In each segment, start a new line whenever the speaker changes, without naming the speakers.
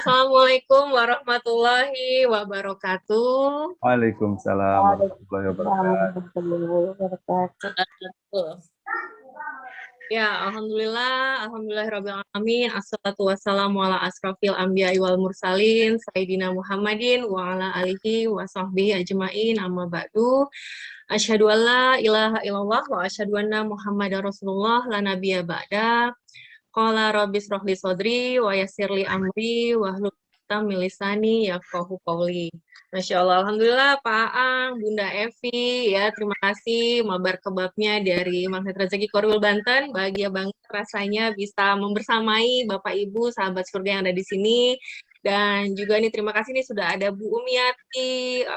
Assalamualaikum warahmatullahi wabarakatuh.
Waalaikumsalam warahmatullahi wabarakatuh.
Warahmatullahi wabarakatuh.
Betul. Ya, alhamdulillahirabbil alamin. Assalatu wassalamu ala asrofil anbiya'i wal mursalin sayyidina Muhammadin wa ala alihi wa sahbihi ajmain, amma ba'du. Asyhadu alla ilaha illallah wa asyhadu anna Muhammadar Rasulullah la nabiyya ba'da. Qala rabbis rohli sodri wa yassirli amri wa hlul 'uqdatam min lisani yafqahu qawli. Masya Allah, Alhamdulillah Pak Aang, Bunda Evi, ya terima kasih mabar kebabnya dari Magnet Rezeki Korwil Banten. Bahagia banget rasanya bisa membersamai Bapak Ibu, sahabat surga yang ada di sini. Dan juga nih terima kasih nih sudah ada Bu Umiati,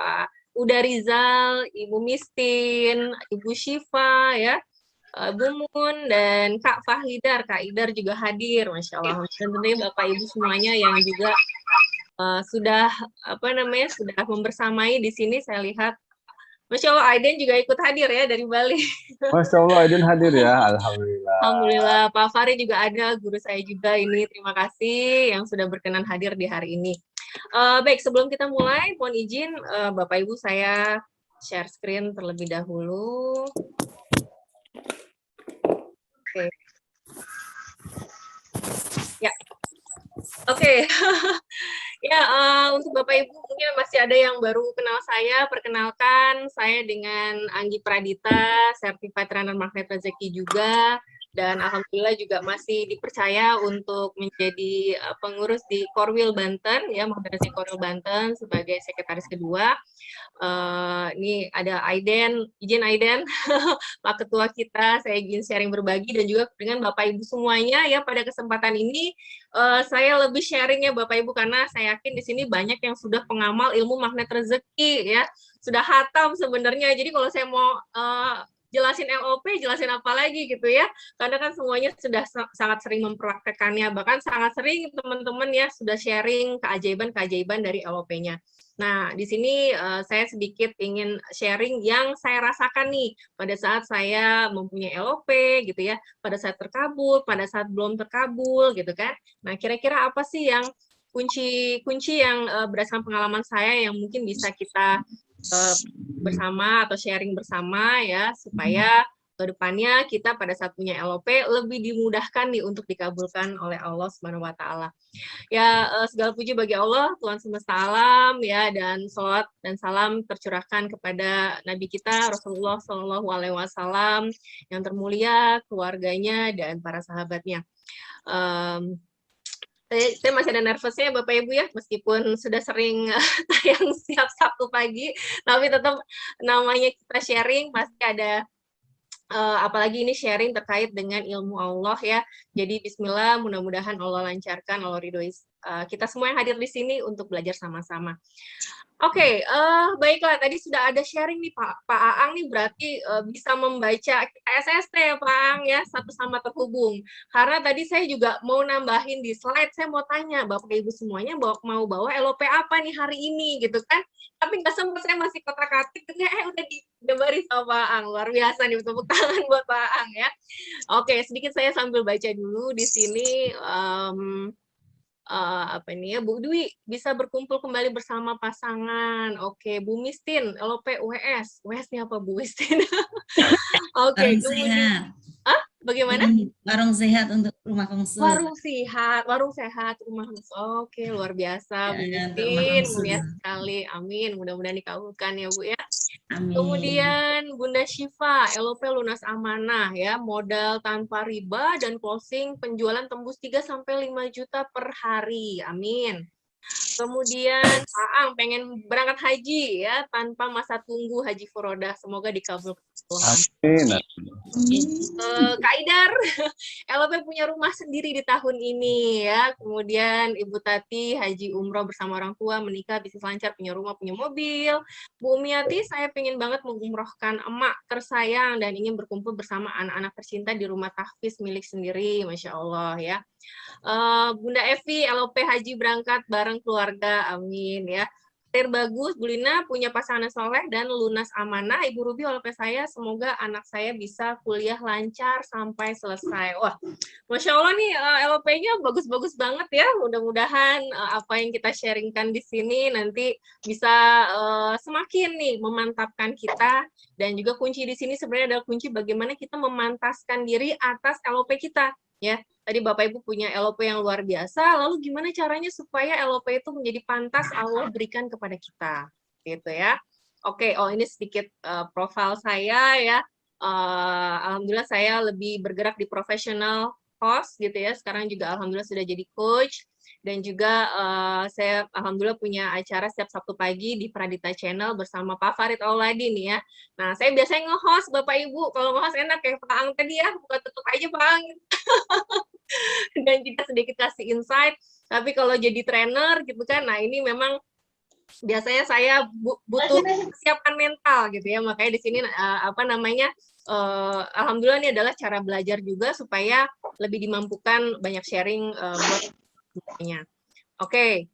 Uda Rizal, Ibu Mistin, Ibu Syifa, ya, Bu Mun, dan Kak Fahlidar, Kak Idar juga hadir, Masya Allah. Dan tentunya Bapak Ibu semuanya yang juga sudah sudah membersamai di sini. Saya lihat, Masya Allah, Aiden juga ikut hadir ya dari Bali.
Masya Allah, Aiden hadir ya, Alhamdulillah.
Alhamdulillah, Pak Fari juga ada, guru saya juga ini. Terima kasih yang sudah berkenan hadir di hari ini. Baik, sebelum kita mulai, mohon izin Bapak Ibu saya share screen terlebih dahulu. Oke. Ya. Oke. Ya, untuk Bapak Ibu mungkin masih ada yang baru kenal saya. Perkenalkan, saya dengan Anggi Pradita, Certified Trainer Magnet Rezeki juga, dan alhamdulillah juga masih dipercaya untuk menjadi pengurus di Korwil Banten, ya, Magnet Rezeki Korwil Banten sebagai sekretaris kedua. Ini ada Aiden, izin Aiden, Pak Ketua kita, saya izin sharing berbagi dan juga dengan Bapak Ibu semuanya ya pada kesempatan ini. Saya lebih sharingnya Bapak Ibu karena saya yakin di sini banyak yang sudah pengamal ilmu magnet rezeki ya, sudah hatam sebenarnya. Jadi kalau saya mau jelasin LOP, jelasin apa lagi gitu ya, karena kan semuanya sudah sangat sering mempraktekannya, bahkan sangat sering teman-teman ya sudah sharing keajaiban-keajaiban dari LOP-nya. Nah, di sini saya sedikit ingin sharing yang saya rasakan nih pada saat saya mempunyai LOP gitu ya, pada saat terkabul, pada saat belum terkabul gitu kan. Nah, kira-kira apa sih yang kunci-kunci yang berdasarkan pengalaman saya yang mungkin bisa kita bersama atau sharing bersama ya, supaya ke depannya kita pada saat punya LOP lebih dimudahkan nih untuk dikabulkan oleh Allah Subhanahu wa taala. Ya, segala puji bagi Allah, Tuhan semesta alam, ya, dan salawat dan salam tercurahkan kepada Nabi kita Rasulullah Shallallahu Alaihi Wasallam yang termulia, keluarganya dan para sahabatnya. Saya masih ada nervousnya Bapak Ibu ya, meskipun sudah sering tayang setiap Sabtu pagi, tapi tetap namanya kita sharing pasti ada. Apalagi ini sharing terkait dengan ilmu Allah ya. Jadi Bismillah, mudah-mudahan Allah lancarkan, Allah ridhoi kita semua yang hadir di sini untuk belajar sama-sama. Oke, baiklah. Tadi sudah ada sharing nih Pak Aang nih, berarti bisa membaca SST ya Pak Aang ya, satu sama terhubung. Karena tadi saya juga mau nambahin di slide, saya mau tanya Bapak Ibu semuanya mau bawa LOP apa nih hari ini gitu kan. Tapi nggak sempat, saya masih kotak-katik, udah digambarin sama Pak Aang. Luar biasa nih, tepuk tangan buat Pak Aang ya. Oke, sedikit saya sambil baca dulu di sini. Apa ini ya, Bu Dwi bisa berkumpul kembali bersama pasangan. Oke, Bu Mistin, LOP UWS. UWS-nya apa Bu Mistin? Oke, kemudian bagaimana?
Warung sehat untuk rumah kongsul.
Warung sehat rumah kongsul. Oke, luar biasa Bu
Ya,
Mistin, mulia sekali. Amin, mudah-mudahan dikabulkan ya Bu ya.
Amin.
Kemudian Bunda Syifa, LOP lunas amanah ya, modal tanpa riba dan closing penjualan tembus 3 sampai 5 juta per hari. Amin. Kemudian Pak Ang pengen berangkat haji ya tanpa masa tunggu haji furodah, semoga dikabulkan.
Amin.
Kak Idar, LOP punya rumah sendiri di tahun ini ya. Kemudian Ibu Tati haji umroh bersama orang tua, menikah, bisnis lancar, punya rumah, punya mobil. Bu Umiati, saya pengen banget mengumrohkan emak tersayang dan ingin berkumpul bersama anak-anak tercinta di rumah tahfiz milik sendiri, Masya Allah ya. Bunda Evi, LOP haji berangkat bareng keluarga, amin ya. karir bagus, Bu Lina punya pasangan soleh dan lunas amanah. Ibu Ruby, LP saya, semoga anak saya bisa kuliah lancar sampai selesai. Wah, Masya Allah nih LP-nya bagus-bagus banget ya. Mudah-mudahan apa yang kita sharingkan di sini nanti bisa semakin nih memantapkan kita. Dan juga kunci di sini sebenarnya adalah kunci bagaimana kita memantaskan diri atas LP kita. Ya, tadi Bapak Ibu punya LP yang luar biasa, lalu gimana caranya supaya LP itu menjadi pantas Allah berikan kepada kita, gitu ya. Oke, oh ini sedikit profil saya ya. Alhamdulillah saya lebih bergerak di profesional host gitu ya. Sekarang juga alhamdulillah sudah jadi coach dan juga saya alhamdulillah punya acara setiap Sabtu pagi di Pradita Channel bersama Pak Farid Auladi nih ya. Nah, saya biasanya nge-host Bapak Ibu. Kalau nge-host enak kayak Pak Ang tadi ya, buka tutup aja Pak Ang. Dan juga sedikit kasih insight. Tapi kalau jadi trainer gitu kan, nah ini memang biasanya saya butuh persiapan mental gitu ya. Makanya di sini alhamdulillah ini adalah cara belajar juga supaya lebih dimampukan banyak sharing buat semuanya. Oke.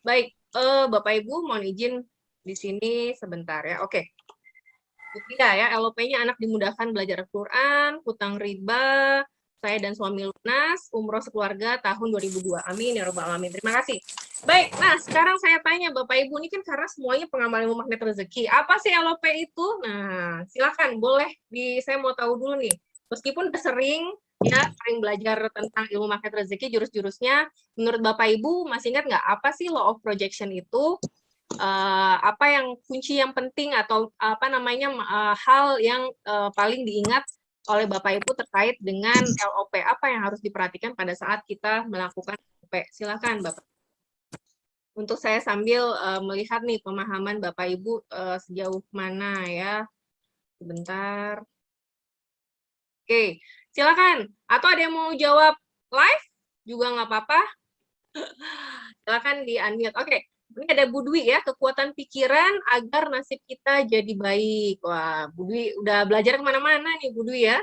Baik, Bapak Ibu mohon izin di sini sebentar ya. Oke. Ya, LOP-nya anak dimudahkan belajar Al-Quran, hutang riba, saya dan suami lunas, umroh sekeluarga tahun 2002. Amin ya rabbal alamin. Terima kasih. Baik, nah sekarang saya tanya Bapak Ibu, ini kan karena semuanya pengamal ilmu magnet rezeki. Apa sih LOP itu? Nah, silakan boleh saya mau tahu dulu nih. Meskipun udah sering belajar tentang ilmu magnet rezeki, jurus-jurusnya, menurut Bapak Ibu masih ingat nggak apa sih law of projection itu? Apa yang kunci yang penting atau hal yang paling diingat oleh Bapak Ibu terkait dengan LOP, apa yang harus diperhatikan pada saat kita melakukan LOP? Silakan Bapak. Untuk saya sambil melihat nih pemahaman Bapak Ibu sejauh mana ya. Sebentar. Oke, silakan. Atau ada yang mau jawab live juga nggak apa-apa. Silakan di-unmute. Oke. Ini ada Bu Dwi ya, kekuatan pikiran agar nasib kita jadi baik. Wah, Bu Dwi udah belajar kemana-mana nih Bu Dwi ya.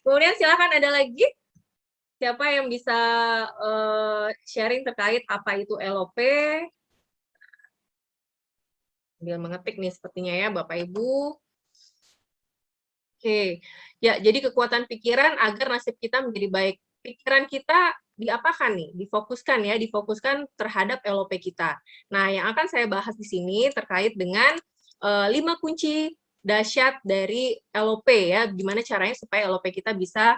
Kemudian silakan ada lagi. Siapa yang bisa sharing terkait apa itu LOP? Sambil mengetik nih sepertinya ya Bapak Ibu. Oke, ya jadi kekuatan pikiran agar nasib kita menjadi baik. Pikiran kita diapakan nih? Difokuskan terhadap LOP kita. Nah, yang akan saya bahas di sini terkait dengan 5 kunci dahsyat dari LOP ya, gimana caranya supaya LOP kita bisa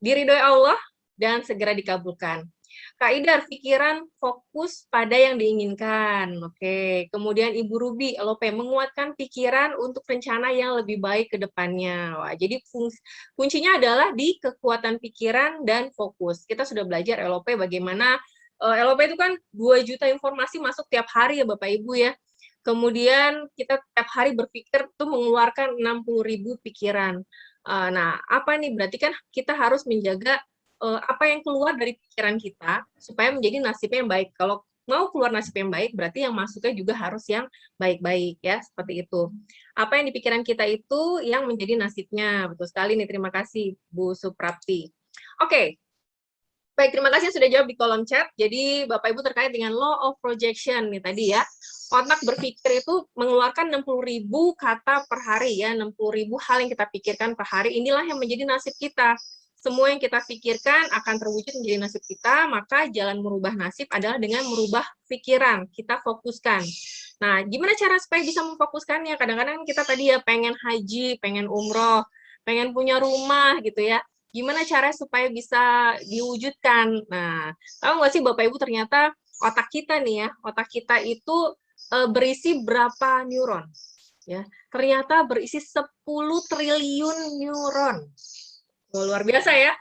diridhoi Allah dan segera dikabulkan. Kak Idar, pikiran fokus pada yang diinginkan. Oke. Kemudian Ibu Ruby, LOP, menguatkan pikiran untuk rencana yang lebih baik ke depannya. Wah, jadi kuncinya adalah di kekuatan pikiran dan fokus. Kita sudah belajar LOP bagaimana LOP itu kan 2 juta informasi masuk tiap hari ya Bapak Ibu ya. Kemudian kita tiap hari berpikir tuh mengeluarkan 60.000 pikiran. Nah, apa nih? Berarti kan kita harus menjaga apa yang keluar dari pikiran kita supaya menjadi nasibnya yang baik. Kalau mau keluar nasib yang baik, berarti yang masuknya juga harus yang baik-baik ya, seperti itu. Apa yang di pikiran kita itu yang menjadi nasibnya. Betul sekali nih, terima kasih Bu Suprapti. Oke. Baik, terima kasih sudah jawab di kolom chat. Jadi Bapak Ibu terkait dengan law of projection nih tadi ya. Otak berpikir itu mengeluarkan 60.000 kata per hari ya, 60.000 hal yang kita pikirkan per hari. Inilah yang menjadi nasib kita. Semua yang kita pikirkan akan terwujud menjadi nasib kita, maka jalan merubah nasib adalah dengan merubah pikiran, kita fokuskan. Nah, gimana cara supaya bisa memfokuskannya? Kadang-kadang kita tadi ya pengen haji, pengen umroh, pengen punya rumah gitu ya. Gimana cara supaya bisa diwujudkan? Nah, tahu nggak sih Bapak Ibu ternyata otak kita nih ya, otak kita itu berisi berapa neuron? Ya, ternyata berisi 10 triliun neuron. Luar biasa ya,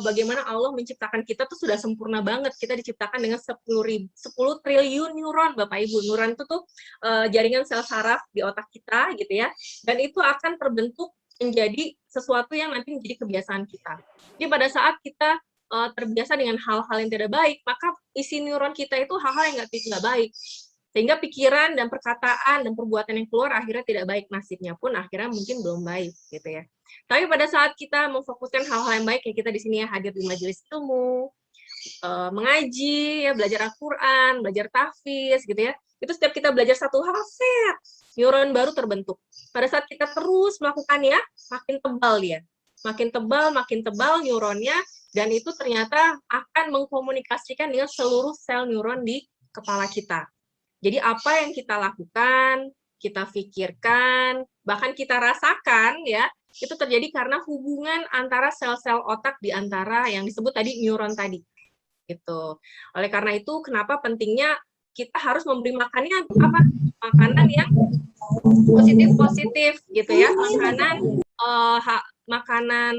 bagaimana Allah menciptakan kita tuh sudah sempurna banget. Kita diciptakan dengan 10 triliun neuron, Bapak Ibu. Neuron itu tuh jaringan sel saraf di otak kita gitu ya, dan itu akan terbentuk menjadi sesuatu yang nanti menjadi kebiasaan kita. Jadi pada saat kita terbiasa dengan hal-hal yang tidak baik, maka isi neuron kita itu hal-hal yang nggak baik. Sehingga pikiran dan perkataan dan perbuatan yang keluar akhirnya tidak baik, nasibnya pun akhirnya mungkin belum baik gitu ya. Tapi pada saat kita memfokuskan hal-hal yang baik, kayak kita di sini ya hadir di majelis ilmu, mengaji, ya belajar Al-Quran, belajar tahfiz gitu ya. Itu setiap kita belajar satu hal, set, neuron baru terbentuk. Pada saat kita terus melakukannya, makin tebal dia. Makin tebal neuronnya, dan itu ternyata akan mengkomunikasikan dengan seluruh sel neuron di kepala kita. Jadi apa yang kita lakukan, kita pikirkan, bahkan kita rasakan ya, itu terjadi karena hubungan antara sel-sel otak di antara yang disebut tadi neuron tadi. Gitu. Oleh karena itu, kenapa pentingnya kita harus memberi makannya apa? Makanan yang positif-positif gitu ya. Makanan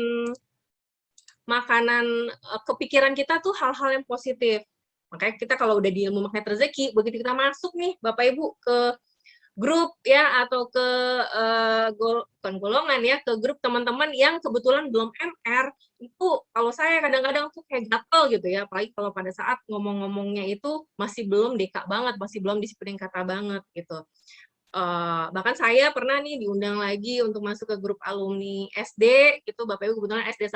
kepikiran kita tuh hal-hal yang positif. Makanya kita kalau udah di ilmu magnet rezeki, begitu kita masuk nih Bapak Ibu ke grup ya, atau ke bukan golongan ya, ke grup teman-teman yang kebetulan belum MR, itu kalau saya kadang-kadang tuh kayak gatel gitu ya, apalagi kalau pada saat ngomong-ngomongnya itu masih belum deka banget, masih belum disiplin kata banget gitu. Bahkan saya pernah nih diundang lagi untuk masuk ke grup alumni SD gitu, Bapak Ibu, kebetulan SD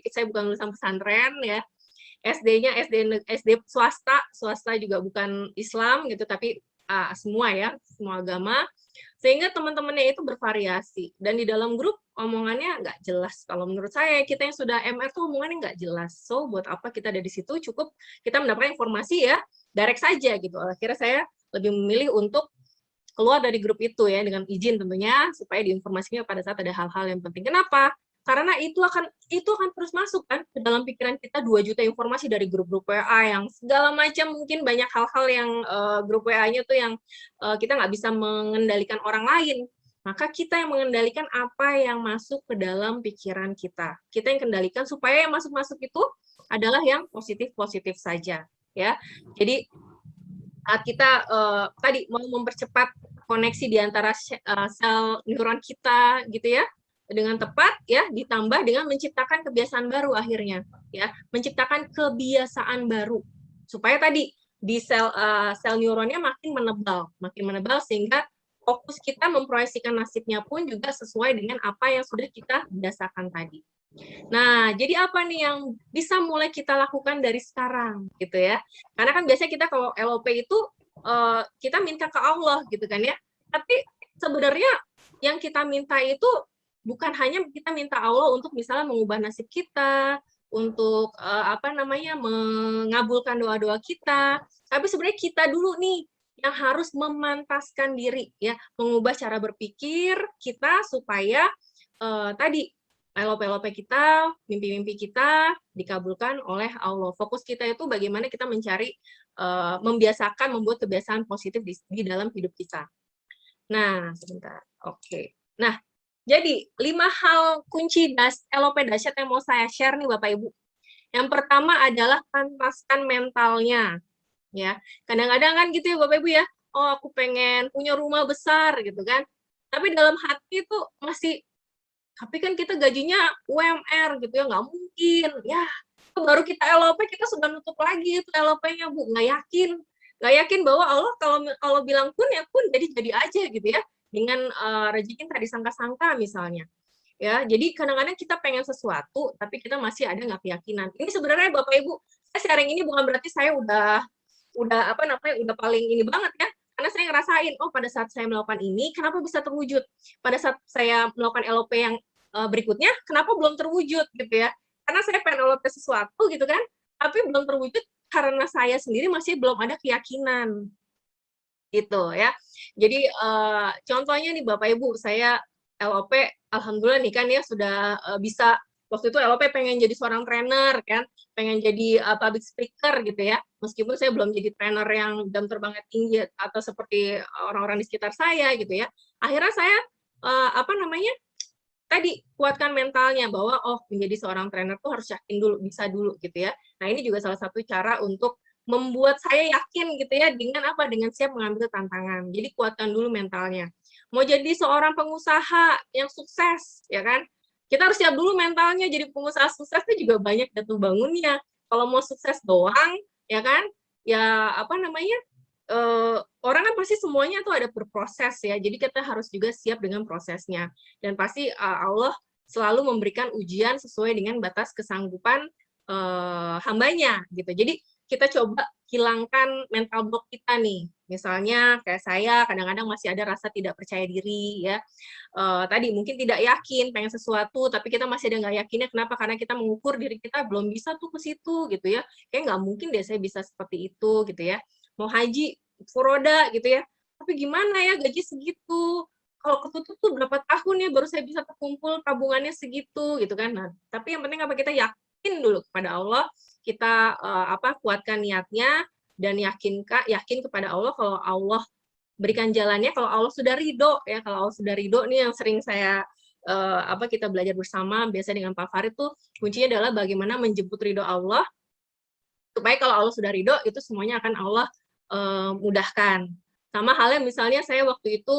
saya bukan lulusan pesantren ya, SD-nya SD swasta juga bukan Islam gitu, tapi semua ya, semua agama, sehingga teman-temannya itu bervariasi, dan di dalam grup omongannya nggak jelas. Kalau menurut saya, kita yang sudah MR tuh omongannya nggak jelas, so buat apa kita ada di situ, cukup kita mendapatkan informasi ya, direct saja gitu. Akhirnya saya lebih memilih untuk keluar dari grup itu ya, dengan izin tentunya, supaya diinformasinya pada saat ada hal-hal yang penting. Kenapa? Karena itu akan terus masuk kan ke dalam pikiran kita, 2 juta informasi dari grup-grup WA yang segala macam, mungkin banyak hal-hal yang grup WA-nya tuh yang kita nggak bisa mengendalikan orang lain. Maka kita yang mengendalikan apa yang masuk ke dalam pikiran kita. Kita yang kendalikan supaya yang masuk-masuk itu adalah yang positif-positif saja ya. Jadi saat kita tadi mau mempercepat koneksi di antara sel neuron kita gitu ya, dengan tepat ya, ditambah dengan menciptakan kebiasaan baru akhirnya ya, menciptakan kebiasaan baru supaya tadi di sel neuronnya makin menebal sehingga fokus kita memproyeksikan nasibnya pun juga sesuai dengan apa yang sudah kita biasakan tadi. Nah, jadi apa nih yang bisa mulai kita lakukan dari sekarang gitu ya? Karena kan biasanya kita kalau LOP itu kita minta ke Allah gitu kan ya. Tapi sebenarnya yang kita minta itu bukan hanya kita minta Allah untuk misalnya mengubah nasib kita, untuk mengabulkan doa-doa kita, tapi sebenarnya kita dulu nih yang harus memantaskan diri ya, mengubah cara berpikir kita supaya tadi LOP kita, mimpi-mimpi kita dikabulkan oleh Allah. Fokus kita itu bagaimana kita mencari, membiasakan, membuat kebiasaan positif di dalam hidup kita. Nah, sebentar. Oke. Nah, jadi 5 hal kunci LOP dahsyat yang mau saya share nih Bapak Ibu. Yang pertama adalah pantaskan mentalnya. Ya, kadang-kadang kan gitu ya Bapak Ibu ya. Oh, aku pengen punya rumah besar gitu kan. Tapi dalam hati itu masih, tapi kan kita gajinya UMR gitu ya, nggak mungkin. Ya, baru kita LOP kita sudah nutup lagi itu LOP-nya Bu, nggak yakin bahwa Allah kalau bilang pun ya pun jadi aja gitu ya, dengan rezeki tak disangka-sangka misalnya. Ya, jadi kadang-kadang kita pengen sesuatu tapi kita masih ada nggak keyakinan. Ini sebenarnya Bapak Ibu, saya sharing ini bukan berarti saya udah paling ini banget ya. Karena saya ngerasain, oh pada saat saya melakukan ini, kenapa bisa terwujud? Pada saat saya melakukan LOP yang berikutnya, kenapa belum terwujud gitu ya? Karena saya pengen LOP sesuatu gitu kan, tapi belum terwujud karena saya sendiri masih belum ada keyakinan gitu ya. Jadi contohnya nih Bapak Ibu, saya LOP, alhamdulillah nih kan ya sudah bisa, waktu itu LOP pengen jadi seorang trainer kan, pengen jadi public speaker gitu ya, meskipun saya belum jadi trainer yang jam terbangnya tinggi atau seperti orang-orang di sekitar saya gitu ya. Akhirnya saya tadi kuatkan mentalnya bahwa oh menjadi seorang trainer tuh harus yakin dulu, bisa dulu gitu ya. Nah ini juga salah satu cara untuk membuat saya yakin gitu ya, dengan apa? Dengan siap mengambil tantangan. Jadi kuatkan dulu mentalnya. Mau jadi seorang pengusaha yang sukses ya kan, kita harus siap dulu mentalnya. Jadi pengusaha sukses itu juga banyak jatuh bangunnya. Kalau mau sukses doang ya kan, ya orang kan pasti semuanya tuh ada berproses ya, jadi kita harus juga siap dengan prosesnya, dan pasti Allah selalu memberikan ujian sesuai dengan batas kesanggupan hambanya gitu. Jadi kita coba hilangkan mental block kita nih. Misalnya kayak saya kadang-kadang masih ada rasa tidak percaya diri ya. Tadi mungkin tidak yakin pengen sesuatu, tapi kita masih ada nggak yakinnya. Kenapa? Karena kita mengukur diri kita belum bisa tuh ke situ gitu ya. Kayak nggak mungkin deh saya bisa seperti itu gitu ya. Mau haji furoda gitu ya. Tapi gimana ya gaji segitu? Kalau ketutup tuh berapa tahun ya baru saya bisa terkumpul tabungannya segitu gitu kan. Nah, tapi yang penting apa kita yakin dulu kepada Allah, kita kuatkan niatnya dan yakin kepada Allah kalau Allah berikan jalannya, kalau Allah sudah ridho ya, kalau Allah sudah ridho nih yang sering saya kita belajar bersama biasa dengan Pak Farid tuh kuncinya adalah bagaimana menjemput ridho Allah supaya kalau Allah sudah ridho itu semuanya akan Allah mudahkan. Sama halnya misalnya saya waktu itu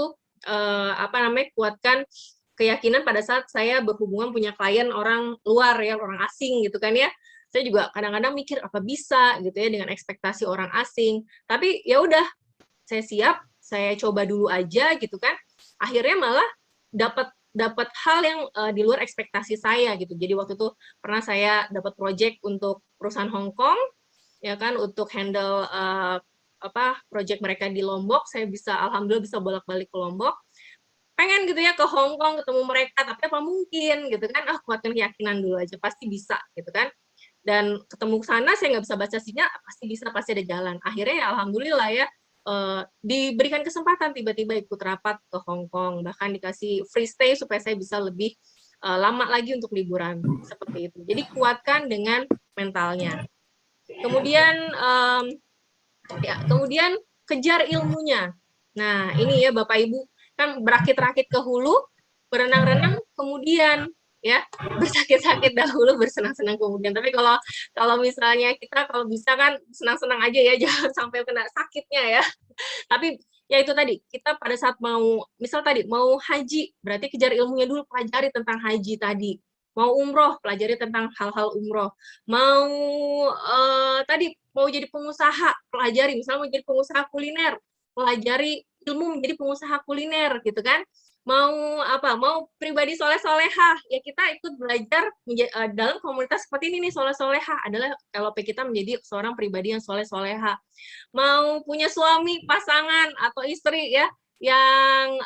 kuatkan keyakinan pada saat saya berhubungan punya klien orang luar ya, orang asing gitu kan ya. Saya juga kadang-kadang mikir apa bisa gitu ya dengan ekspektasi orang asing. Tapi ya udah, saya siap, saya coba dulu aja gitu kan. Akhirnya malah dapat hal yang di luar ekspektasi saya gitu. Jadi waktu itu pernah saya dapat project untuk perusahaan Hong Kong ya kan untuk handle project mereka di Lombok. Saya bisa alhamdulillah bisa bolak-balik ke Lombok. Pengen gitu ya ke Hong Kong ketemu mereka, tapi apa mungkin gitu kan, kuatkan keyakinan dulu aja, pasti bisa gitu kan. Dan ketemu sana saya nggak bisa baca sinyal, pasti bisa, pasti ada jalan. Akhirnya ya alhamdulillah ya, diberikan kesempatan tiba-tiba ikut rapat ke Hong Kong, bahkan dikasih free stay supaya saya bisa lebih lama lagi untuk liburan, seperti itu. Jadi kuatkan dengan mentalnya. Kemudian kemudian kejar ilmunya. Nah, ini ya Bapak Ibu, kan berakit-rakit ke hulu, berenang-renang kemudian ya, bersakit-sakit dahulu, bersenang-senang kemudian. Tapi kalau misalnya kita kalau bisa kan senang-senang aja ya, jangan sampai kena sakitnya ya. Tapi ya itu tadi, kita pada saat misal tadi mau haji, berarti kejar ilmunya dulu, pelajari tentang haji tadi. Mau umroh, pelajari tentang hal-hal umroh. Mau tadi mau jadi pengusaha, pelajari, misalnya mau jadi pengusaha kuliner, pelajari ilmu menjadi pengusaha kuliner gitu kan. Mau pribadi soleh-solehah, ya kita ikut belajar dalam komunitas seperti ini nih, soleh-solehah adalah LOP kita menjadi seorang pribadi yang soleh-solehah. Mau punya suami, pasangan atau istri ya yang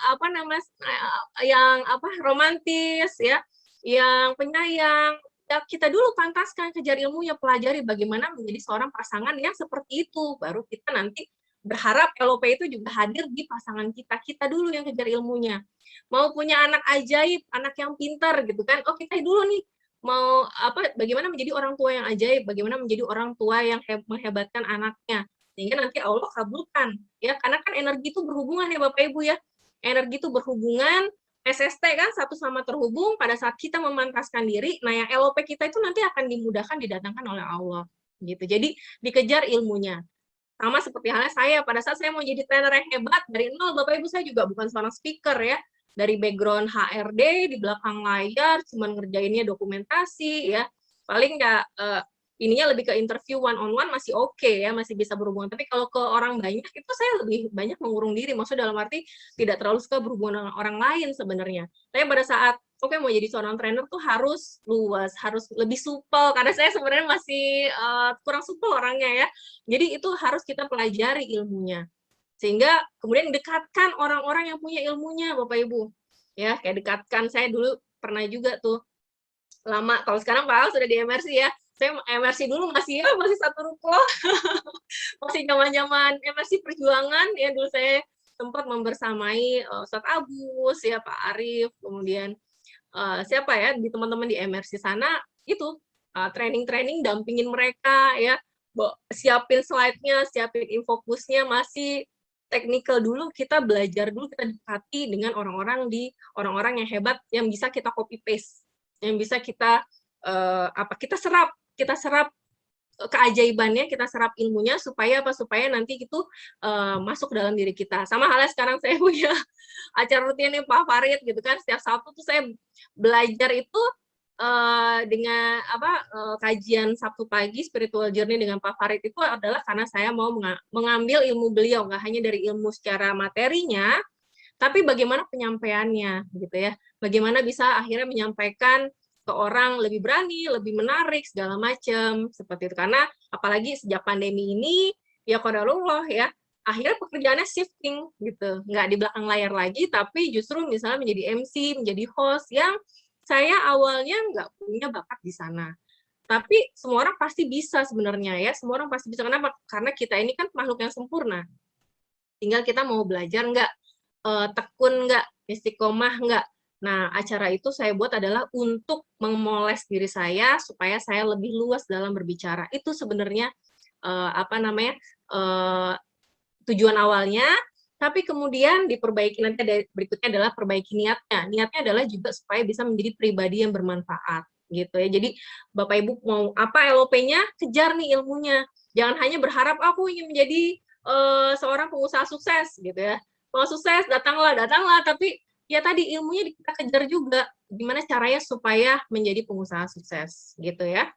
romantis ya, yang penyayang, ya kita dulu pantaskan kejar ilmunya, pelajari bagaimana menjadi seorang pasangan yang seperti itu, baru kita nanti berharap LOP itu juga hadir di pasangan kita. Kita dulu yang kejar ilmunya. Mau punya anak ajaib, anak yang pintar gitu kan. Oh, kita dulu nih mau bagaimana menjadi orang tua yang ajaib, bagaimana menjadi orang tua yang menghebatkan anaknya. Sehingga nanti Allah kabulkan. Ya, karena kan energi itu berhubungan ya Bapak Ibu ya. Energi itu berhubungan, SST kan satu sama terhubung pada saat kita memantaskan diri. Nah, yang LOP kita itu nanti akan dimudahkan didatangkan oleh Allah gitu. Jadi dikejar ilmunya. Sama seperti halnya saya, pada saat saya mau jadi trainer yang hebat, dari nol, Bapak Ibu saya juga bukan seorang speaker ya, dari background HRD, di belakang layar, cuman ngerjainnya dokumentasi ya, paling nggak, ininya lebih ke interview one-on-one masih oke ya, masih bisa berhubungan, tapi kalau ke orang banyak, itu saya lebih banyak mengurung diri, maksudnya dalam arti tidak terlalu suka berhubungan dengan orang lain sebenarnya. Tapi pada saat mau jadi seorang trainer tuh harus luas, harus lebih supel, karena saya sebenarnya masih kurang supel orangnya ya. Jadi itu harus kita pelajari ilmunya. Sehingga kemudian dekatkan orang-orang yang punya ilmunya, Bapak Ibu. Ya, kayak dekatkan, saya dulu pernah juga tuh, lama, kalau sekarang Pak Al sudah di MRC ya, saya MRC dulu masih satu ruko, masih zaman-zaman MRC perjuangan, ya dulu saya sempat membersamai Ustadz Abus, ya Pak Arif, kemudian siapa ya di teman-teman di MRC sana itu training dampingin mereka ya, siapin slide-nya, siapin infokusnya, masih teknikal dulu, kita belajar dulu, kita dekati dengan orang-orang yang hebat yang bisa kita copy paste, yang bisa kita kita serap keajaibannya, kita serap ilmunya supaya nanti itu masuk dalam diri kita. Sama halnya sekarang saya punya acara rutin nih Pak Farid gitu kan, setiap Sabtu tuh saya belajar itu dengan kajian Sabtu pagi spiritual journey dengan Pak Farid itu adalah karena saya mau mengambil ilmu beliau, nggak hanya dari ilmu secara materinya, tapi bagaimana penyampaiannya gitu ya, bagaimana bisa akhirnya menyampaikan orang lebih berani, lebih menarik segala macam seperti itu. Karena apalagi sejak pandemi ini ya qadarullah ya, akhirnya pekerjaannya shifting gitu, nggak di belakang layar lagi, tapi justru misalnya menjadi MC, menjadi host yang saya awalnya nggak punya bakat di sana. Tapi semua orang pasti bisa sebenarnya ya, semua orang pasti bisa. Kenapa? Karena kita ini kan makhluk yang sempurna. Tinggal kita mau belajar nggak, tekun nggak, istiqomah nggak. Nah, acara itu saya buat adalah untuk memoles diri saya supaya saya lebih luas dalam berbicara. Itu sebenarnya tujuan awalnya, tapi kemudian diperbaiki nanti berikutnya adalah perbaiki niatnya. Niatnya adalah juga supaya bisa menjadi pribadi yang bermanfaat gitu ya. Jadi Bapak Ibu mau apa LOP-nya, kejar nih ilmunya. Jangan hanya berharap aku ingin menjadi seorang pengusaha sukses gitu ya. Mau sukses datanglah, tapi ya tadi ilmunya kita kejar juga. Gimana caranya supaya menjadi pengusaha sukses gitu ya.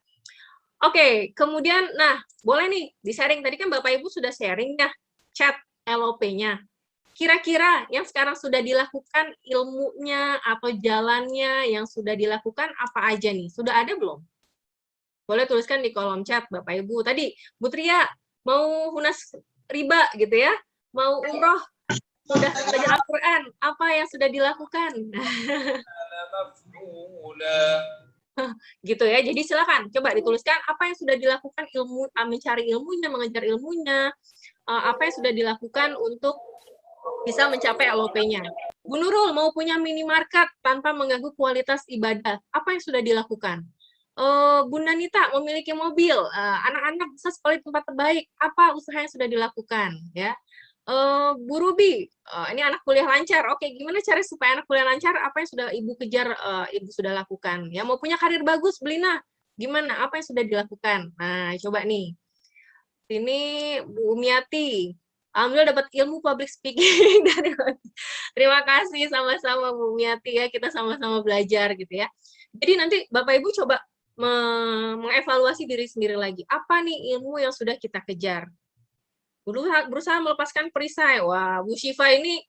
Oke, kemudian nah boleh nih di-sharing. Tadi kan Bapak Ibu sudah sharing ya chat LOP-nya. Kira-kira yang sekarang sudah dilakukan ilmunya atau jalannya yang sudah dilakukan apa aja nih? Sudah ada belum? Boleh tuliskan di kolom chat Bapak Ibu. Tadi Bu Tria mau hunas riba gitu ya, mau umroh, sudah belajar Al-Quran, apa yang sudah dilakukan? Gitu ya. Jadi silakan coba dituliskan apa yang sudah dilakukan ilmu, mencari ilmunya, mengejar ilmunya, apa yang sudah dilakukan untuk bisa mencapai LOP-nya. Bu Nurul mau punya minimarket tanpa mengganggu kualitas ibadah. Apa yang sudah dilakukan? Bunda Nita memiliki mobil, anak-anak bisa sekolah di tempat terbaik. Apa usaha yang sudah dilakukan? Ya, Bu Ruby, ini anak kuliah lancar. Oke, gimana cara supaya anak kuliah lancar? Apa yang sudah Ibu kejar, Ibu sudah lakukan? Ya, mau punya karir bagus, Belina. Gimana? Apa yang sudah dilakukan? Nah, coba nih. Ini Bu Umiati. Alhamdulillah dapat ilmu public speaking dari terima kasih sama-sama Bu Umiati ya, kita sama-sama belajar gitu ya. Jadi nanti Bapak Ibu coba mengevaluasi diri sendiri lagi. Apa nih ilmu yang sudah kita kejar? Berusaha melepaskan perisai. Wah, Bu Syifa ini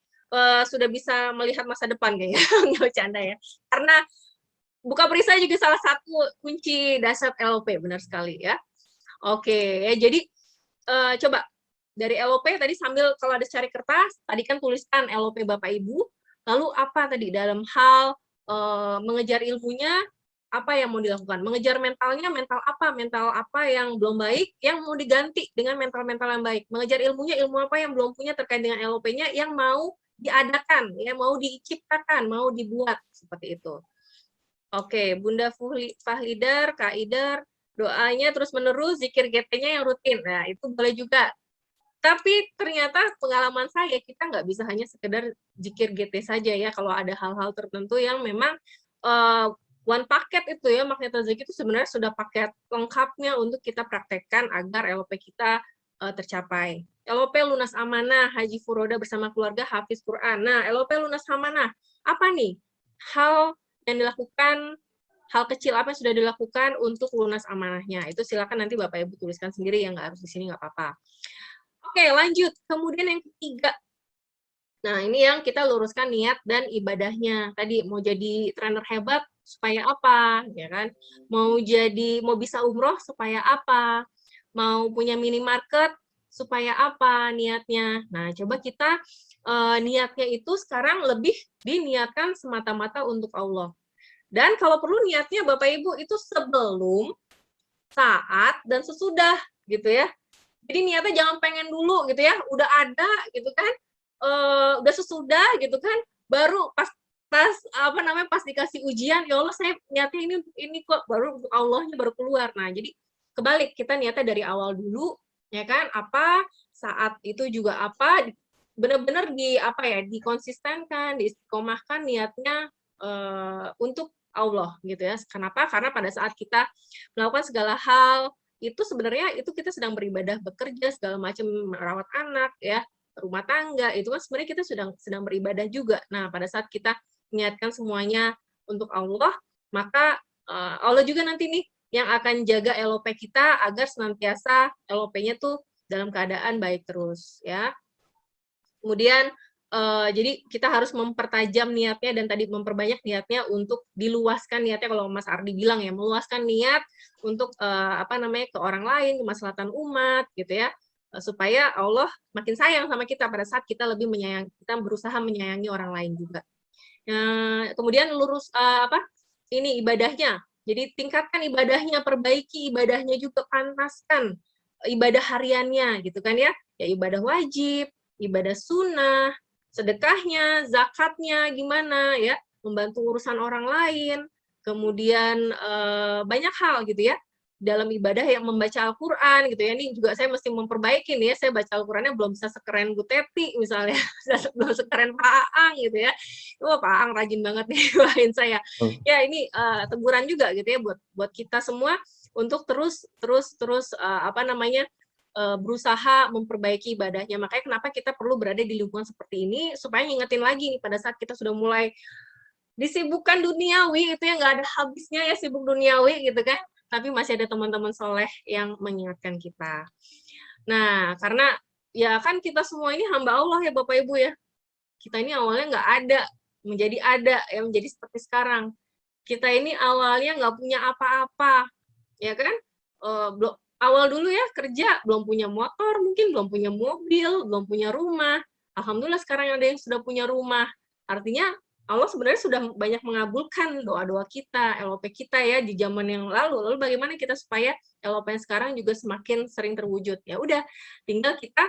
sudah bisa melihat masa depan kayaknya, nggak bercanda ya. Karena buka perisai juga salah satu kunci dasar LOP, benar sekali ya. Oke, ya jadi coba dari LOP tadi sambil kalau ada cari kertas, tadi kan tuliskan LOP Bapak Ibu, lalu apa tadi dalam hal mengejar ilmunya, apa yang mau dilakukan? Mengejar mentalnya, mental apa yang belum baik, yang mau diganti dengan mental-mental yang baik. Mengejar ilmunya, ilmu apa yang belum punya terkait dengan LOP-nya, yang mau diadakan, ya mau diciptakan, mau dibuat, seperti itu. Oke, Bunda Fahlidar, Kak Idar, doanya terus-menerus, zikir GT-nya yang rutin. Nah, itu boleh juga. Tapi ternyata pengalaman saya, kita nggak bisa hanya sekedar zikir GT saja ya, kalau ada hal-hal tertentu yang memang one paket itu ya, Magneto Zikir itu sebenarnya sudah paket lengkapnya untuk kita praktekkan agar LOP kita tercapai. LOP lunas amanah, Haji Furoda bersama keluarga Hafiz Quran. Nah, LOP lunas amanah, apa nih hal yang dilakukan, hal kecil apa yang sudah dilakukan untuk lunas amanahnya? Itu silakan nanti Bapak Ibu tuliskan sendiri, yang nggak harus di sini nggak apa-apa. Oke, lanjut. Kemudian yang ketiga. Nah, ini yang kita luruskan niat dan ibadahnya. Tadi mau jadi trainer hebat supaya apa, ya kan? Mau bisa umroh supaya apa? Mau punya minimarket supaya apa niatnya? Nah, coba kita niatnya itu sekarang lebih diniatkan semata-mata untuk Allah. Dan kalau perlu niatnya Bapak Ibu itu sebelum, saat, dan sesudah gitu ya. Jadi niatnya jangan pengen dulu gitu ya, udah ada gitu kan, udah sesudah gitu kan, baru pas pas dikasih ujian, ya Allah saya niatnya ini kok, baru Allahnya baru keluar. Nah, jadi kebalik, kita niatnya dari awal dulu, ya kan, apa, saat itu juga apa, benar-benar dikonsistenkan, diistiqomahkan niatnya untuk Allah gitu ya. Kenapa? Karena pada saat kita melakukan segala hal itu sebenarnya itu kita sedang beribadah, bekerja segala macam, merawat anak ya, rumah tangga, itu kan sebenarnya kita sedang beribadah juga. Nah, pada saat kita niatkan semuanya untuk Allah, maka Allah juga nanti nih yang akan jaga LOP kita agar senantiasa LOP-nya tuh dalam keadaan baik terus ya. Kemudian Jadi kita harus mempertajam niatnya dan tadi memperbanyak niatnya untuk diluaskan niatnya, kalau Mas Ardi bilang ya, meluaskan niat untuk ke orang lain, kemaslahatan umat gitu ya, supaya Allah makin sayang sama kita pada saat kita lebih menyayangi, kita berusaha menyayangi orang lain juga. Kemudian ini ibadahnya. Jadi tingkatkan ibadahnya, perbaiki ibadahnya juga, pantaskan ibadah hariannya gitu kan ya. Ya ibadah wajib, ibadah sunnah, sedekahnya, zakatnya gimana ya, membantu urusan orang lain, kemudian banyak hal gitu ya dalam ibadah, yang membaca Al-Quran gitu ya. Ini juga saya mesti memperbaiki nih ya, saya baca Al-Qurannya belum bisa sekeren Bu Teti misalnya, belum sekeren Pak Aang gitu ya. Wah, Pak Aang rajin banget nih doain saya. Ya ini teguran juga gitu ya buat kita semua untuk terus berusaha memperbaiki ibadahnya. Makanya kenapa kita perlu berada di lingkungan seperti ini, supaya ngingetin lagi nih pada saat kita sudah mulai disibukkan duniawi, itu yang nggak ada habisnya ya, sibuk duniawi gitu kan, tapi masih ada teman-teman soleh yang mengingatkan kita. Nah, karena ya kan kita semua ini hamba Allah ya Bapak Ibu ya. Kita ini awalnya nggak ada, menjadi ada, ya menjadi seperti sekarang. Kita ini awalnya nggak punya apa-apa, ya kan? Awal dulu ya kerja, belum punya motor, mungkin belum punya mobil, belum punya rumah. Alhamdulillah sekarang ada yang sudah punya rumah. Artinya Allah sebenarnya sudah banyak mengabulkan doa-doa kita, LOP kita ya di zaman yang lalu. Lalu bagaimana kita supaya LOP yang sekarang juga semakin sering terwujud? Ya udah, tinggal kita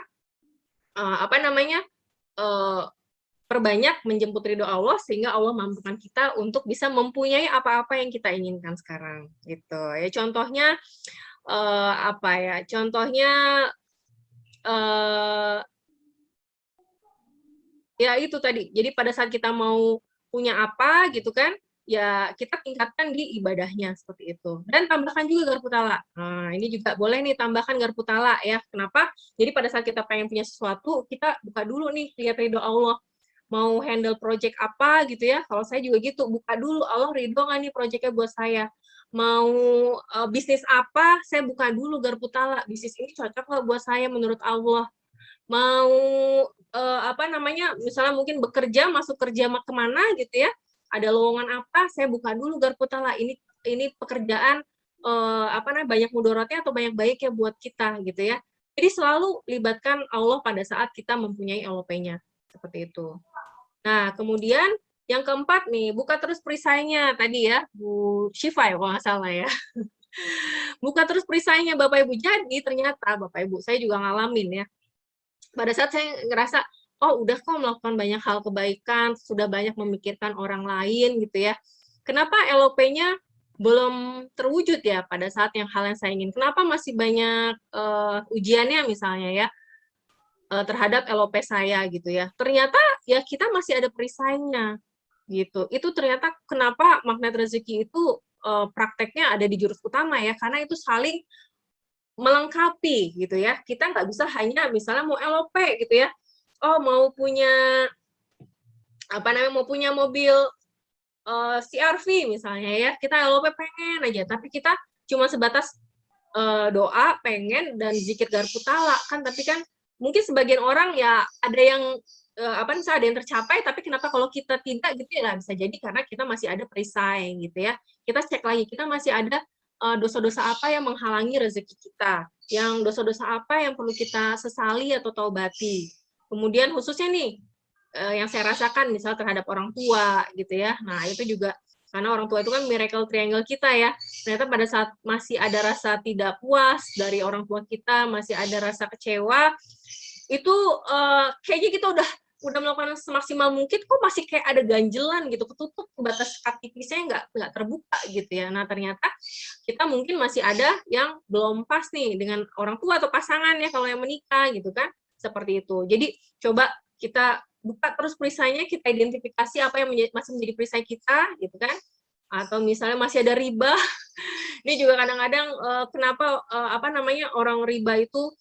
perbanyak menjemput ridho Allah, sehingga Allah mampukan kita untuk bisa mempunyai apa-apa yang kita inginkan sekarang gitu ya. Contohnya ya itu tadi, jadi pada saat kita mau punya apa gitu kan, ya kita tingkatkan di ibadahnya seperti itu. Dan tambahkan juga garpu tala. Nah, ini juga boleh nih, tambahkan garpu tala ya. Kenapa? Jadi pada saat kita pengen punya sesuatu, kita buka dulu nih, lihat ridho Allah. Mau handle project apa gitu ya, kalau saya juga gitu, buka dulu Allah ridho nggak nih projectnya buat saya. Mau bisnis apa, saya buka dulu garpu tala, bisnis ini cocok nggak buat saya menurut Allah. Mau misalnya mungkin bekerja, masuk kerja kemana gitu ya, ada lowongan apa, saya buka dulu garpu tala, ini pekerjaan banyak mudaratnya atau banyak baiknya buat kita gitu ya. Jadi selalu libatkan Allah pada saat kita mempunyai LOP-nya seperti itu. Nah, kemudian yang keempat nih, buka terus perisainya tadi ya, Bu Syifa ya kalau nggak salah ya. Buka terus perisainya Bapak Ibu. Jadi ternyata Bapak Ibu, saya juga ngalamin ya. Pada saat saya ngerasa, oh udah kok melakukan banyak hal kebaikan, sudah banyak memikirkan orang lain gitu ya. Kenapa LOP-nya belum terwujud ya pada saat hal yang saya ingin? Kenapa masih banyak ujiannya misalnya ya? Terhadap LOP saya gitu ya. Ternyata ya kita masih ada perisainya gitu. Itu ternyata kenapa magnet rezeki itu prakteknya ada di jurus utama ya, karena itu saling melengkapi gitu ya. Kita nggak bisa hanya misalnya mau LOP gitu ya. Oh, mau punya mobil CR-V misalnya ya. Kita LOP pengen aja, tapi kita cuma sebatas doa pengen dan zikir garpu tala kan, tapi kan mungkin sebagian orang ya ada yang misalnya ada yang tercapai, tapi kenapa kalau kita tidak gitu ya, bisa jadi karena kita masih ada perisai gitu ya. Kita cek lagi, kita masih ada dosa-dosa apa yang menghalangi rezeki kita, yang dosa-dosa apa yang perlu kita sesali atau taubati. Kemudian khususnya nih yang saya rasakan misalnya terhadap orang tua gitu ya. Nah, itu juga karena orang tua itu kan miracle triangle kita ya. Ternyata pada saat masih ada rasa tidak puas dari orang tua kita, masih ada rasa kecewa, itu kayaknya kita udah melakukan semaksimal mungkin, kok masih kayak ada ganjelan gitu, ketutup, batas sekat tipisnya nggak terbuka gitu ya. Nah, ternyata kita mungkin masih ada yang belum pas nih dengan orang tua atau pasangan ya kalau yang menikah gitu kan, seperti itu. Jadi coba kita buka terus perisainya, kita identifikasi apa yang masih menjadi perisai kita gitu kan, atau misalnya masih ada riba. Ini juga kadang-kadang kenapa orang riba itu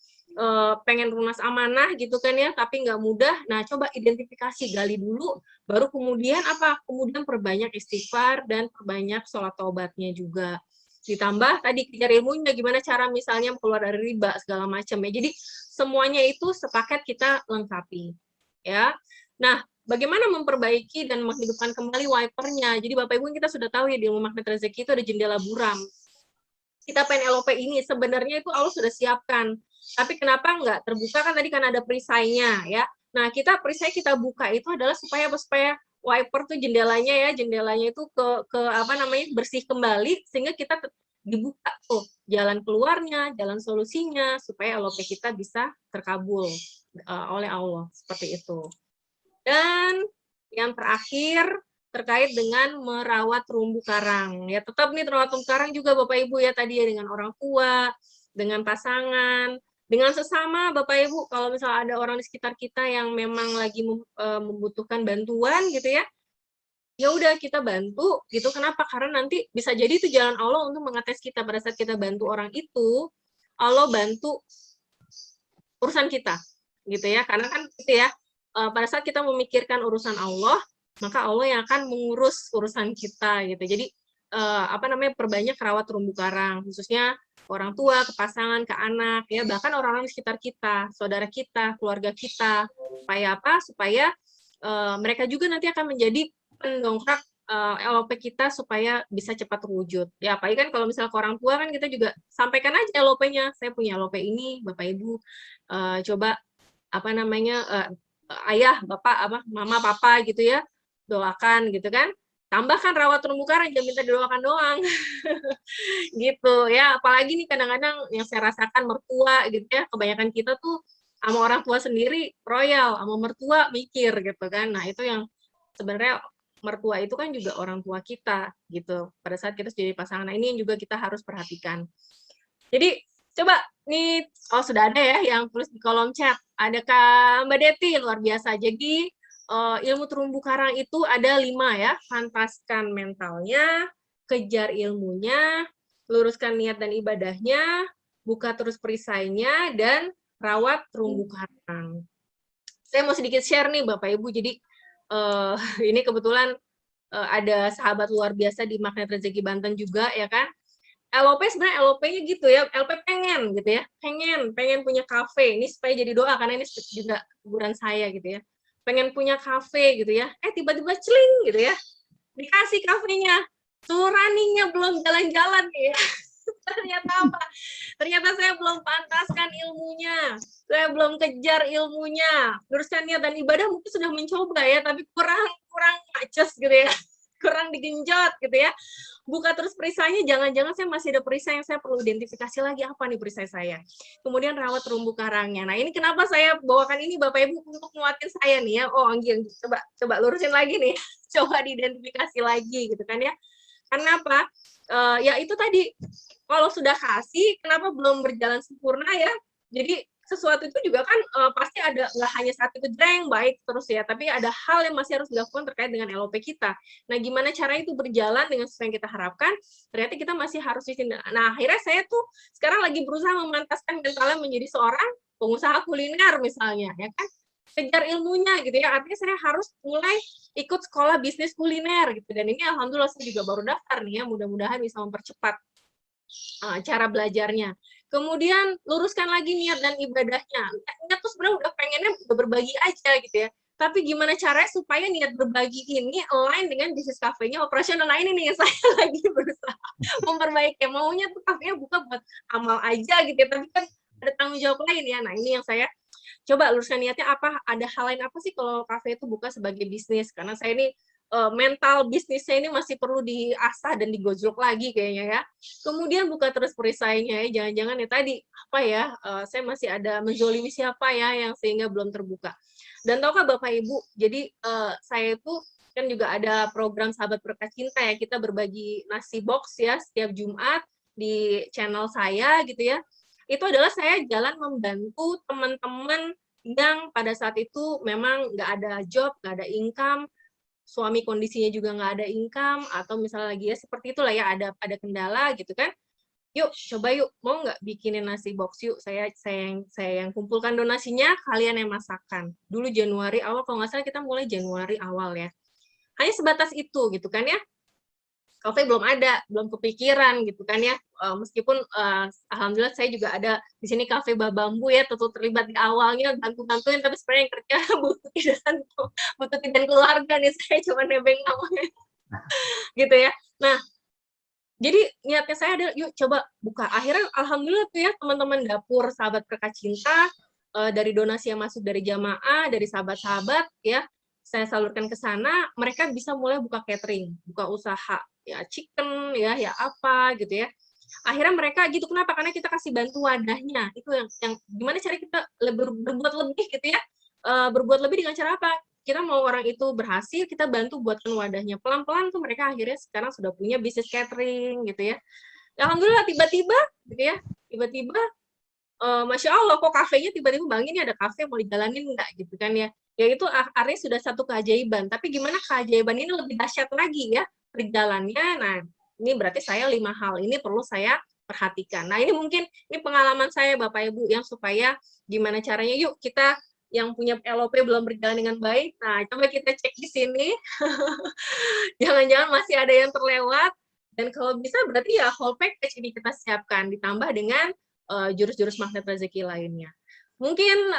pengen lunas amanah gitu kan ya, tapi nggak mudah. Nah, coba identifikasi, gali dulu, baru kemudian kemudian perbanyak istighfar dan perbanyak sholat taubatnya juga. Ditambah tadi kejar ilmunya, gimana cara misalnya keluar dari riba segala macam ya. Jadi semuanya itu sepaket kita lengkapi ya. Nah, bagaimana memperbaiki dan menghidupkan kembali wipernya? Jadi Bapak Ibu kita sudah tahu ya di ilmu magnet rezeki itu ada jendela buram. Kita pengen LOP ini sebenarnya itu Allah sudah siapkan. Tapi kenapa nggak terbuka kan tadi kan ada perisainya ya. Nah, perisai kita buka itu adalah supaya wiper tuh jendelanya itu ke apa namanya bersih kembali sehingga kita dibuka tuh jalan keluarnya, jalan solusinya supaya LOP kita bisa terkabul oleh Allah seperti itu. Dan yang terakhir terkait dengan merawat terumbu karang. Ya tetap nih merawat terumbu karang juga Bapak Ibu ya tadi ya dengan orang tua, dengan pasangan, dengan sesama Bapak Ibu kalau misalnya ada orang di sekitar kita yang memang lagi membutuhkan bantuan gitu ya. Ya udah kita bantu gitu. Kenapa? Karena nanti bisa jadi itu jalan Allah untuk mengetes kita pada saat kita bantu orang itu, Allah bantu urusan kita gitu ya. Karena kan gitu ya, pada saat kita memikirkan urusan Allah, maka Allah yang akan mengurus urusan kita gitu. Jadi perbanyak rawat terumbu karang, khususnya orang tua, ke pasangan, ke anak, ya bahkan orang-orang di sekitar kita, saudara kita, keluarga kita, supaya apa? Supaya mereka juga nanti akan menjadi pendongkrak LOP kita supaya bisa cepat terwujud. Ya, apalagi kan kalau misalnya ke orang tua kan kita juga sampaikan aja LOP-nya. Saya punya LOP ini, Bapak Ibu coba apa namanya ayah, bapak, mama, papa gitu ya, doakan gitu kan. Tambahkan rawat terumbu karang, jangan minta didoakan doang. Gitu ya, apalagi nih kadang-kadang yang saya rasakan mertua gitu ya, kebanyakan kita tuh sama orang tua sendiri royal, sama mertua mikir gitu kan. Nah, itu yang sebenarnya mertua itu kan juga orang tua kita gitu. Pada saat kita jadi pasangan, nah ini yang juga kita harus perhatikan. Jadi coba nih, oh sudah ada ya yang tulis di kolom chat. Ada Kak Mbak Deti, luar biasa. Jadi ilmu terumbu karang itu ada 5 ya. Pantaskan mentalnya, kejar ilmunya, luruskan niat dan ibadahnya, buka terus perisainya, dan rawat terumbu karang. Saya mau sedikit share nih Bapak Ibu. Jadi ini kebetulan ada sahabat luar biasa di Magnet Rezeki Banten juga ya kan. LOP sebenarnya LOP-nya gitu ya, LP pengen gitu ya, pengen punya kafe, ini supaya jadi doa karena ini juga kuburan saya gitu ya, pengen punya kafe gitu ya, tiba-tiba celing gitu ya, dikasih kafenya, runningnya belum jalan-jalan nih ya. Ternyata apa? Ternyata saya belum pantaskan ilmunya, saya belum kejar ilmunya, luruskan niat dan ibadah mungkin sudah mencoba ya, tapi kurang macet gitu ya, kurang digenjot gitu ya. Buka terus perisainya, jangan-jangan saya masih ada perisai yang saya perlu identifikasi lagi, apa nih perisai saya. Kemudian rawat terumbu karangnya. Nah ini kenapa saya bawakan ini Bapak Ibu untuk nguatin saya nih ya. Oh Anggi, coba lurusin lagi nih, coba diidentifikasi lagi gitu kan ya. Karena apa? Ya itu tadi, kalau sudah kasih, kenapa belum berjalan sempurna ya? Jadi sesuatu itu juga kan pasti ada, nggak hanya satu kejreng baik terus ya, tapi ada hal yang masih harus dilakukan terkait dengan LOP kita. Nah, gimana cara itu berjalan dengan sesuai yang kita harapkan? Ternyata kita masih harus disini. Nah, akhirnya saya tuh sekarang lagi berusaha memantaskan mentalnya menjadi seorang pengusaha kuliner misalnya, ya kan? Kejar ilmunya gitu ya, artinya saya harus mulai ikut sekolah bisnis kuliner gitu. Dan ini alhamdulillah saya juga baru daftar nih ya, mudah-mudahan bisa mempercepat cara belajarnya. Kemudian luruskan lagi niat dan ibadahnya. Niat tuh sebenarnya udah pengennya berbagi aja gitu ya. Tapi gimana caranya supaya niat berbagi ini align dengan bisnis kafenya operasional. Nah ini nih yang saya lagi berusaha memperbaiki. Maunya tuh kafenya buka buat amal aja gitu ya. Tapi kan ada tanggung jawab lain ya. Nah ini yang saya coba luruskan niatnya apa. Ada hal lain apa sih kalau kafe itu buka sebagai bisnis. Karena saya ini mental bisnisnya ini masih perlu diasah dan digojlok lagi kayaknya ya. Kemudian buka terus perisainya ya, jangan-jangan ya tadi apa ya, saya masih ada menzolimi siapa ya yang sehingga belum terbuka. Dan tahukah Bapak Ibu, jadi saya itu kan juga ada program Sahabat Berkah Cinta ya, kita berbagi nasi box ya setiap Jumat di channel saya gitu ya. Itu adalah saya jalan membantu teman-teman yang pada saat itu memang nggak ada job, nggak ada income, suami kondisinya juga nggak ada income, atau misalnya lagi ya seperti itulah ya, ada kendala gitu kan. Yuk, coba yuk, mau nggak bikinin nasi box yuk, saya yang kumpulkan donasinya, kalian yang masakkan. Dulu Januari awal, kalau nggak salah kita mulai Januari awal ya. Hanya sebatas itu gitu kan ya. Kafe belum ada, belum kepikiran gitu kan ya. Meskipun alhamdulillah saya juga ada di sini kafe Babambu ya, tentu terlibat di awalnya bantu-bantuin, tapi sebenarnya yang kerja Bu Tuti dan Untuk tidak keluarga nih, saya cuma nebeng namanya. Gitu ya. Nah, jadi niatnya saya adalah yuk coba buka. Akhirnya alhamdulillah tuh ya teman-teman dapur sahabat berkah cinta, dari donasi yang masuk dari jamaah, dari sahabat-sahabat ya, saya salurkan ke sana, mereka bisa mulai buka catering, buka usaha ya chicken ya apa gitu ya. Akhirnya mereka gitu, kenapa? Karena kita kasih bantu wadahnya. Itu yang gimana cara kita berbuat lebih gitu ya. Berbuat lebih dengan cara apa? Kita mau orang itu berhasil, kita bantu buatkan wadahnya. Pelan-pelan tuh mereka akhirnya sekarang sudah punya bisnis catering gitu ya. Alhamdulillah tiba-tiba gitu ya. Tiba-tiba Masya Allah kok kafenya tiba-tiba Bang ini ada kafe mau dijalanin enggak gitu kan ya. Ya itu artinya sudah satu keajaiban. Tapi gimana keajaiban ini lebih dahsyat lagi ya perjalannya. Nah, ini berarti saya 5 hal ini perlu saya perhatikan. Nah, ini mungkin ini pengalaman saya Bapak Ibu yang supaya gimana caranya yuk kita yang punya LOP belum berjalan dengan baik. Nah, coba kita cek di sini. Jangan-jangan masih ada yang terlewat. Dan kalau bisa berarti ya whole package ini kita siapkan ditambah dengan jurus-jurus magnet rezeki lainnya. Mungkin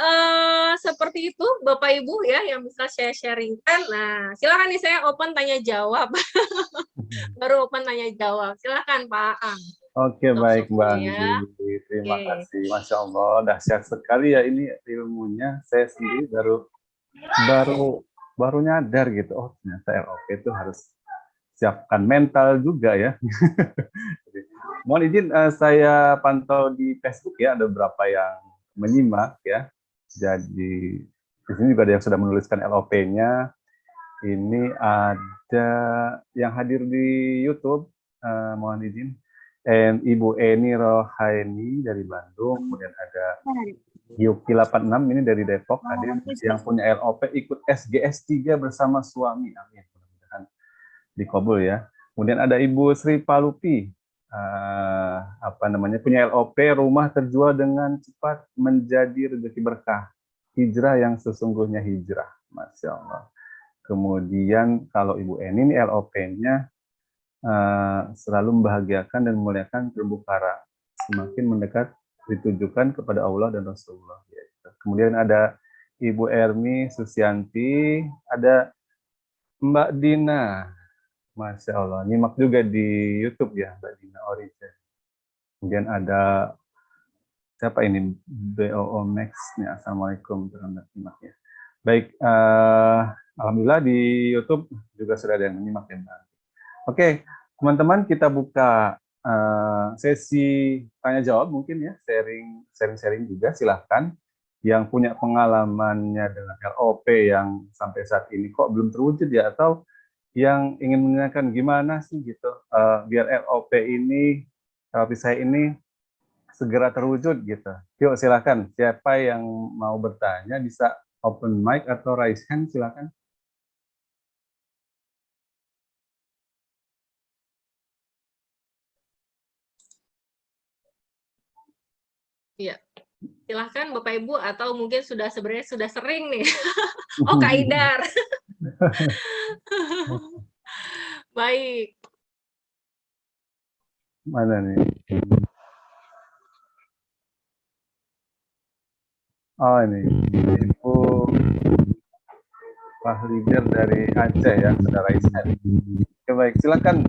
seperti itu Bapak Ibu ya yang bisa saya sharingkan. Nah, silakan nih saya open tanya jawab. Baru open tanya jawab. Silakan Pak Ang.
Oke, baik Mbak Anggi.
Ya.
Terima kasih. Masya Allah, dahsyat sekali ya ini ilmunya. Saya sendiri baru nyadar gitu. Oh, ternyata LOP itu harus siapkan mental juga ya. Mohon izin saya pantau di Facebook ya, ada beberapa yang menyimak ya. Jadi di sini juga ada yang sudah menuliskan LOP-nya. Ini ada yang hadir di YouTube, mohon izin. Ibu Eni Rohaini dari Bandung, kemudian ada Yuki 86 ini dari Depok, hadir yang punya LOP ikut SGS 3 bersama suami. Amin. Mudah-mudahan dikabul ya. Kemudian ada Ibu Sri Palupi, punya LOP rumah terjual dengan cepat menjadi rezeki berkah. Hijrah yang sesungguhnya hijrah. Masya Allah. Kemudian kalau Ibu Eni ini LOP-nya selalu membahagiakan dan memuliakan terumbu karang. Semakin mendekat ditujukan kepada Allah dan Rasulullah. Kemudian ada Ibu Ermi Susianti, ada Mbak Dina. Masya Allah, nyimak juga di YouTube ya, Mbak Dina Origin. Kemudian ada siapa ini? BOO Max. Ya, Assalamualaikum warahmatullahi. Baik, alhamdulillah di YouTube juga sudah ada yang menyimak ya, Mbak. Oke, teman-teman kita buka sesi tanya jawab mungkin ya, sharing juga silahkan. Yang punya pengalamannya dengan LOP yang sampai saat ini kok belum terwujud ya, atau yang ingin menanyakan gimana sih gitu biar LOP ini, LOP saya ini segera terwujud gitu. Yuk silakan, siapa yang mau bertanya bisa open mic atau raise hand silakan.
Iya, silahkan Bapak Ibu atau mungkin sebenarnya sudah sering nih. Oh Kak Idar. Baik.
Mana nih? Oh ini, Ibu Fahlidir dari Aceh ya, saudara Ishan. Oke, baik, silakan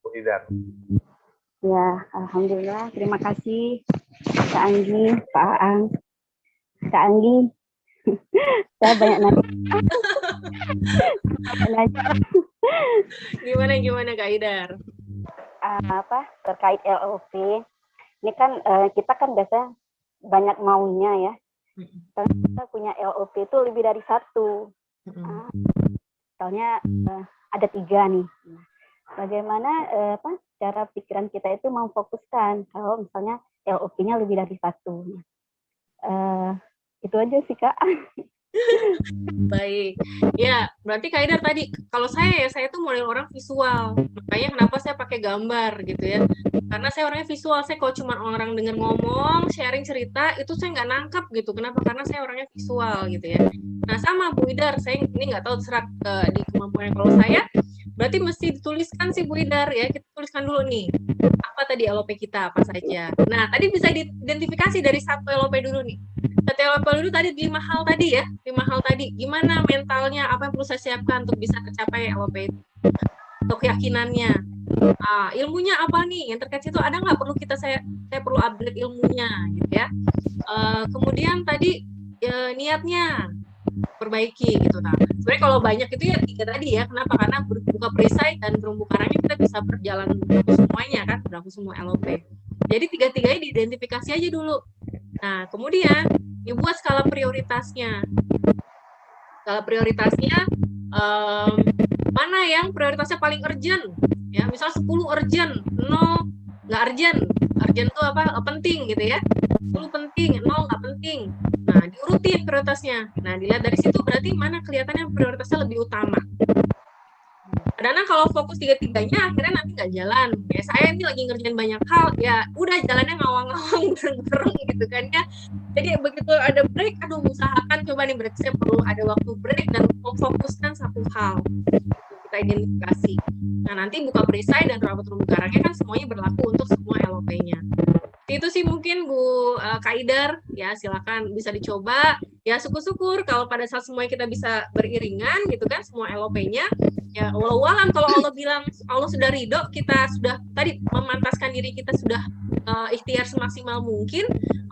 Bu Idar.
Ya, alhamdulillah. Terima kasih Kak Anggi, Pak Aang. Kak Anggi, saya banyak nanya.
Gimana Kak Idar?
Terkait LOP. Ini kan kita kan biasanya banyak maunya ya. Kita punya LOP itu lebih dari satu. Misalnya ada 3 nih. Bagaimana cara pikiran kita itu memfokuskan kalau misalnya LOP-nya lebih dari 1. Itu aja sih Kak.
Baik, ya berarti Kak Idar tadi kalau saya tuh model orang visual, makanya kenapa saya pakai gambar gitu ya, karena saya orangnya visual. Saya kalau cuma orang dengar ngomong, sharing cerita itu saya nggak nangkep gitu. Kenapa? Karena saya orangnya visual gitu ya. Nah sama Bu Idar, saya ini nggak tahu serat di kemampuan kalau saya, berarti mesti dituliskan sih Bu Idar ya. Kita tuliskan dulu nih apa tadi LOP kita apa saja. Nah tadi bisa diidentifikasi dari satu LOP dulu nih. Saya dulu tadi 5 hal tadi ya, 5 hal tadi. Gimana mentalnya, apa yang perlu saya siapkan untuk bisa tercapai LOP itu? Untuk keyakinannya. Ilmunya apa nih? Yang terkait itu ada nggak perlu saya perlu upgrade ilmunya gitu ya. Kemudian tadi niatnya perbaiki gitu. Nah, sebenarnya kalau banyak itu ya 3 tadi ya. Kenapa? Karena buka perisai dan terumbu karangnya kita bisa berjalan semuanya kan, berlaku semua LOP. Jadi 3-3-nya diidentifikasi aja dulu. Nah, kemudian dibuat skala prioritasnya. Skala prioritasnya mana yang prioritasnya paling urgent? Ya, misal 10 urgent, 0 nggak urgent. Urgent itu apa? Penting gitu ya. 10 penting, 0 nggak penting. Nah, diurutin prioritasnya. Nah, dilihat dari situ berarti mana kelihatannya prioritasnya lebih utama. Kadang kalau fokus 3-3-nya akhirnya nanti nggak jalan. Ya, saya ini lagi ngerjain banyak hal, ya udah jalannya ngawang-ngawang bereng gitu kan ya. Jadi begitu ada break, aduh usahakan coba nih break, saya perlu ada waktu break dan memfokuskan satu hal. Kita identifikasi. Nah, nanti buka perisai dan terumbu karangnya kan semuanya berlaku untuk semua LOP-nya. Itu sih mungkin Bu Kaidar, ya silakan bisa dicoba. Ya syukur-syukur kalau pada saat semuanya kita bisa beriringan gitu kan, semua LOP-nya. Ya walau-walam kalau Allah bilang Allah sudah ridho, kita sudah tadi memantaskan diri kita sudah ikhtiar semaksimal mungkin.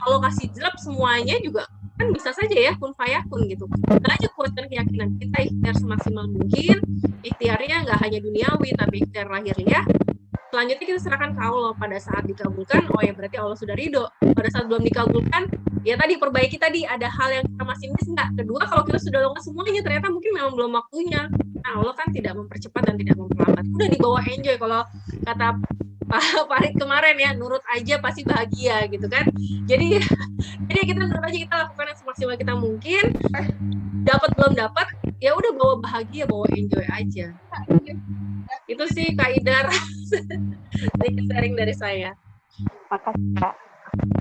Allah kasih jelek semuanya juga kan bisa saja ya kun fayakun gitu. Kita aja kuatkan keyakinan kita ikhtiar semaksimal mungkin. Ikhtiarnya nggak hanya duniawi tapi ikhtiar lahiriah. Selanjutnya kita serahkan ke Allah. Pada saat dikabulkan, oh ya berarti Allah sudah ridho. Pada saat belum dikabulkan, ya tadi perbaiki tadi ada hal yang kita masih miss nggak. Kedua, kalau kita sudah lengkap semuanya, ternyata mungkin memang belum waktunya. Nah, Allah kan tidak mempercepat dan tidak memperlambat. Udah dibawa enjoy. Kalau kata Pak Farid kemarin ya, nurut aja pasti bahagia gitu kan. Jadi kita nurut aja, kita lakukan yang semaksimal kita mungkin. Dapat belum dapat, ya udah bawa bahagia, bawa enjoy aja. Itu sih Kak Idar. Sedikit sharing dari saya.
Makasih, Kak.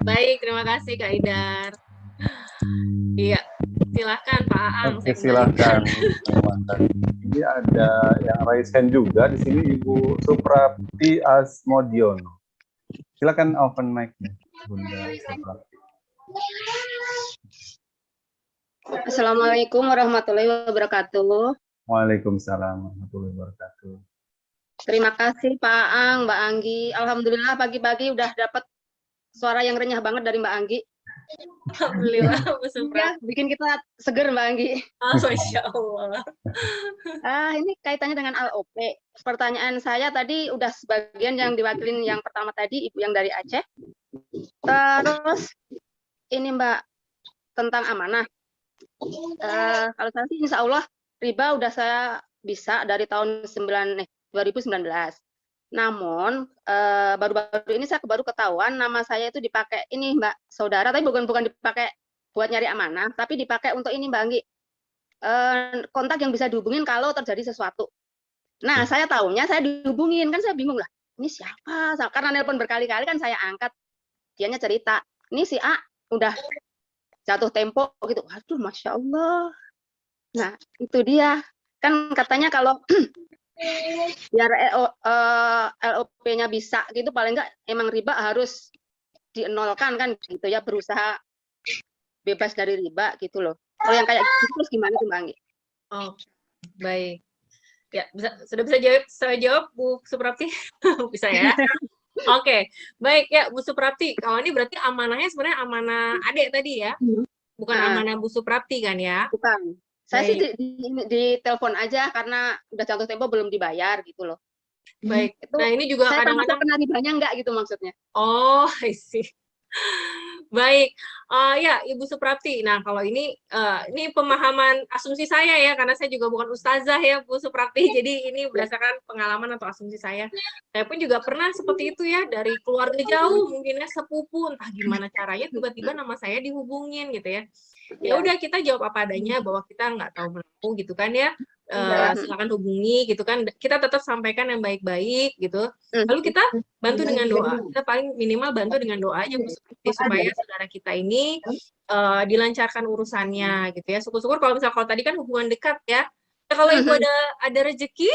Baik, terima kasih Kak Idar. Iya, silakan Pak Aang.
Oke, silakan. Ini ada yang raise hand juga di sini, Ibu Suprapti Asmodiono. Silakan open mic-nya, Bunda Suprapti.
Assalamualaikum warahmatullahi wabarakatuh.
Waalaikumsalam warahmatullahi wabarakatuh.
Terima kasih Pak Aang, Mbak Anggi. Alhamdulillah pagi-pagi udah dapat suara yang renyah banget dari Mbak Anggi.
Alhamdulillah, Bu
Ya,
Suprapti.
bikin kita seger Mbak Anggi.
Masya Allah.
Ini kaitannya dengan LOP. Pertanyaan saya tadi udah sebagian yang diwakilin yang pertama tadi, Ibu yang dari Aceh. Terus ini Mbak, tentang amanah. Kalau saya sih insya Allah riba udah saya bisa dari tahun 2019. Namun baru-baru ini saya baru ketahuan nama saya itu dipakai ini Mbak saudara, tapi bukan dipakai buat nyari amanah, tapi dipakai untuk ini Mbak Anggi, kontak yang bisa dihubungin kalau terjadi sesuatu. Nah saya tahunya saya dihubungin, kan saya bingung lah, ini siapa? Karena nelpon berkali-kali kan saya angkat, dianya cerita, ini si A udah jatuh tempo gitu. Aduh, Masya Allah. Nah, itu dia. Kan katanya kalau biar LOP-nya bisa gitu, paling enggak emang riba harus dienolkan kan gitu ya, berusaha bebas dari riba gitu loh. Kalau yang kayak gitu terus gimana tuh Mbak Anggi?
Oh, baik. Ya, sudah bisa saya jawab Bu Suprapti? Bisa ya? Oke, baik ya Bu Suprapti. Kalau ini berarti amanahnya sebenarnya amanah adik tadi ya, bukan amanah Bu Suprapti kan ya?
Bukan. Saya sih di telepon aja karena udah jatuh tempo belum dibayar gitu loh.
Baik.
Itu
Nah ini juga
saya
kadang-kadang
kena ribanya enggak gitu maksudnya.
Oh, I see. Baik, ya Ibu Suprapti. Nah kalau ini pemahaman asumsi saya ya, karena saya juga bukan ustazah ya Bu Suprapti. Jadi ini berdasarkan pengalaman atau asumsi saya. Saya pun juga pernah seperti itu ya, dari keluarga jauh, mungkinnya sepupu, entah gimana caranya tiba-tiba nama saya dihubungin gitu ya. Ya udah kita jawab apa adanya bahwa kita nggak tahu menahu gitu kan ya. Silakan hubungi gitu kan, kita tetap sampaikan yang baik-baik gitu, lalu kita bantu dengan doa, kita paling minimal bantu dengan doa aja Bu Suprapti, supaya saudara kita ini dilancarkan urusannya gitu ya. Syukur-syukur kalau tadi kan hubungan dekat ya, kalau Ibu ada rezeki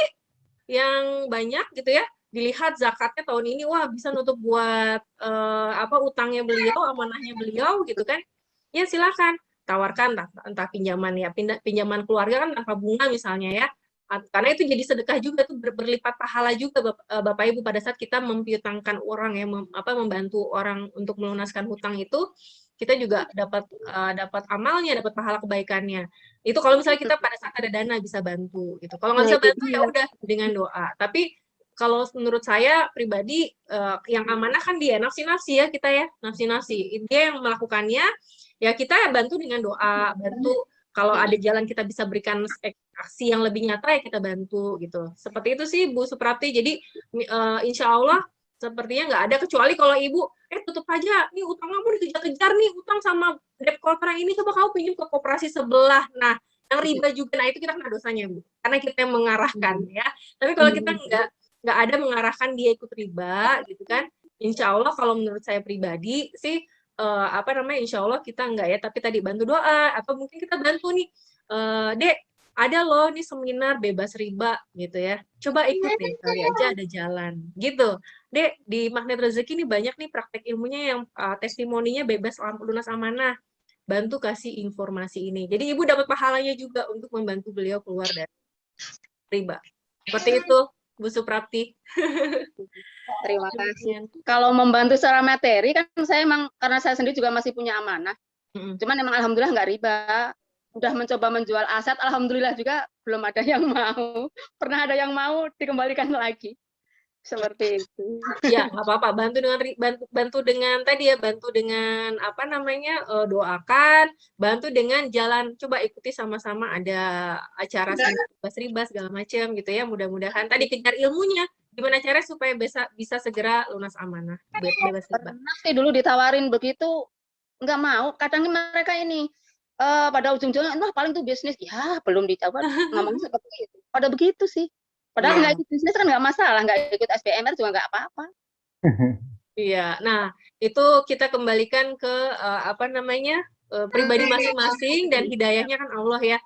yang banyak gitu ya, dilihat zakatnya tahun ini wah bisa nutup buat utangnya beliau, amanahnya beliau gitu kan. ya silakan tawarkan entah pinjaman ya, pinjaman keluarga kan tanpa bunga misalnya ya. Karena itu jadi sedekah juga tuh, berlipat pahala juga Bapak Ibu pada saat kita mempiutangkan orang ya, membantu orang untuk melunaskan hutang itu, kita juga dapat amalnya, dapat pahala kebaikannya. Itu kalau misalnya kita pada saat ada dana bisa bantu gitu. Kalau nggak
Nah,
bisa
itu
bantu ya
dia.
udah dengan doa. Tapi kalau menurut saya pribadi yang amanah kan dia nafsi-nafsi ya, kita ya nafsi-nafsi. Dia yang melakukannya, ya kita bantu dengan doa, bantu kalau ada jalan kita bisa berikan aksi yang lebih nyata ya kita bantu gitu. Seperti itu sih Bu Suprapti. Jadi insya Allah sepertinya nggak ada, kecuali kalau Ibu tutup aja nih utang kamu, dikejar-kejar nih utang sama debt collector ini, coba kamu pinjam ke koperasi sebelah. Nah, yang riba juga, nah itu kita kena dosanya Bu, karena kita yang mengarahkan ya. Tapi kalau kita nggak ada mengarahkan dia ikut riba gitu kan, insya Allah kalau menurut saya pribadi sih insya Allah kita enggak ya, tapi tadi bantu doa, atau mungkin kita bantu nih, Dek, ada loh nih seminar bebas riba gitu ya, coba ikut deh, kali aja ada jalan gitu. Dek, di Magnet Rezeki nih banyak nih praktek ilmunya yang testimoninya bebas lunas amanah, bantu kasih informasi ini. Jadi Ibu dapat pahalanya juga untuk membantu beliau keluar dari riba. Seperti itu, Bu Suprapti.
Terima kasih. Kalau membantu secara materi kan saya emang, karena saya sendiri juga masih punya amanah. Cuman emang alhamdulillah nggak riba. Udah mencoba menjual aset, alhamdulillah juga belum ada yang mau. Pernah ada yang mau dikembalikan lagi. Seperti itu.
Ya, nggak apa-apa. Bantu dengan tadi ya, bantu dengan doakan, bantu dengan jalan. Coba ikuti sama-sama, ada acara riba segala macam gitu ya. Mudah-mudahan tadi kejar ilmunya. Gimana caranya supaya bisa segera lunas amanah, bebas riba.
Pernah sih dulu ditawarin begitu, nggak mau. Kadang mereka ini pada ujung-ujungnya, wah paling tuh bisnis. Ya, belum dicoba, ngomongnya seperti itu. Pada begitu sih. Padahal nggak ikut bisnis kan nggak masalah, nggak ikut SBMR juga nggak apa-apa.
Iya, nah itu kita kembalikan ke pribadi masing-masing, dan hidayahnya kan Allah ya.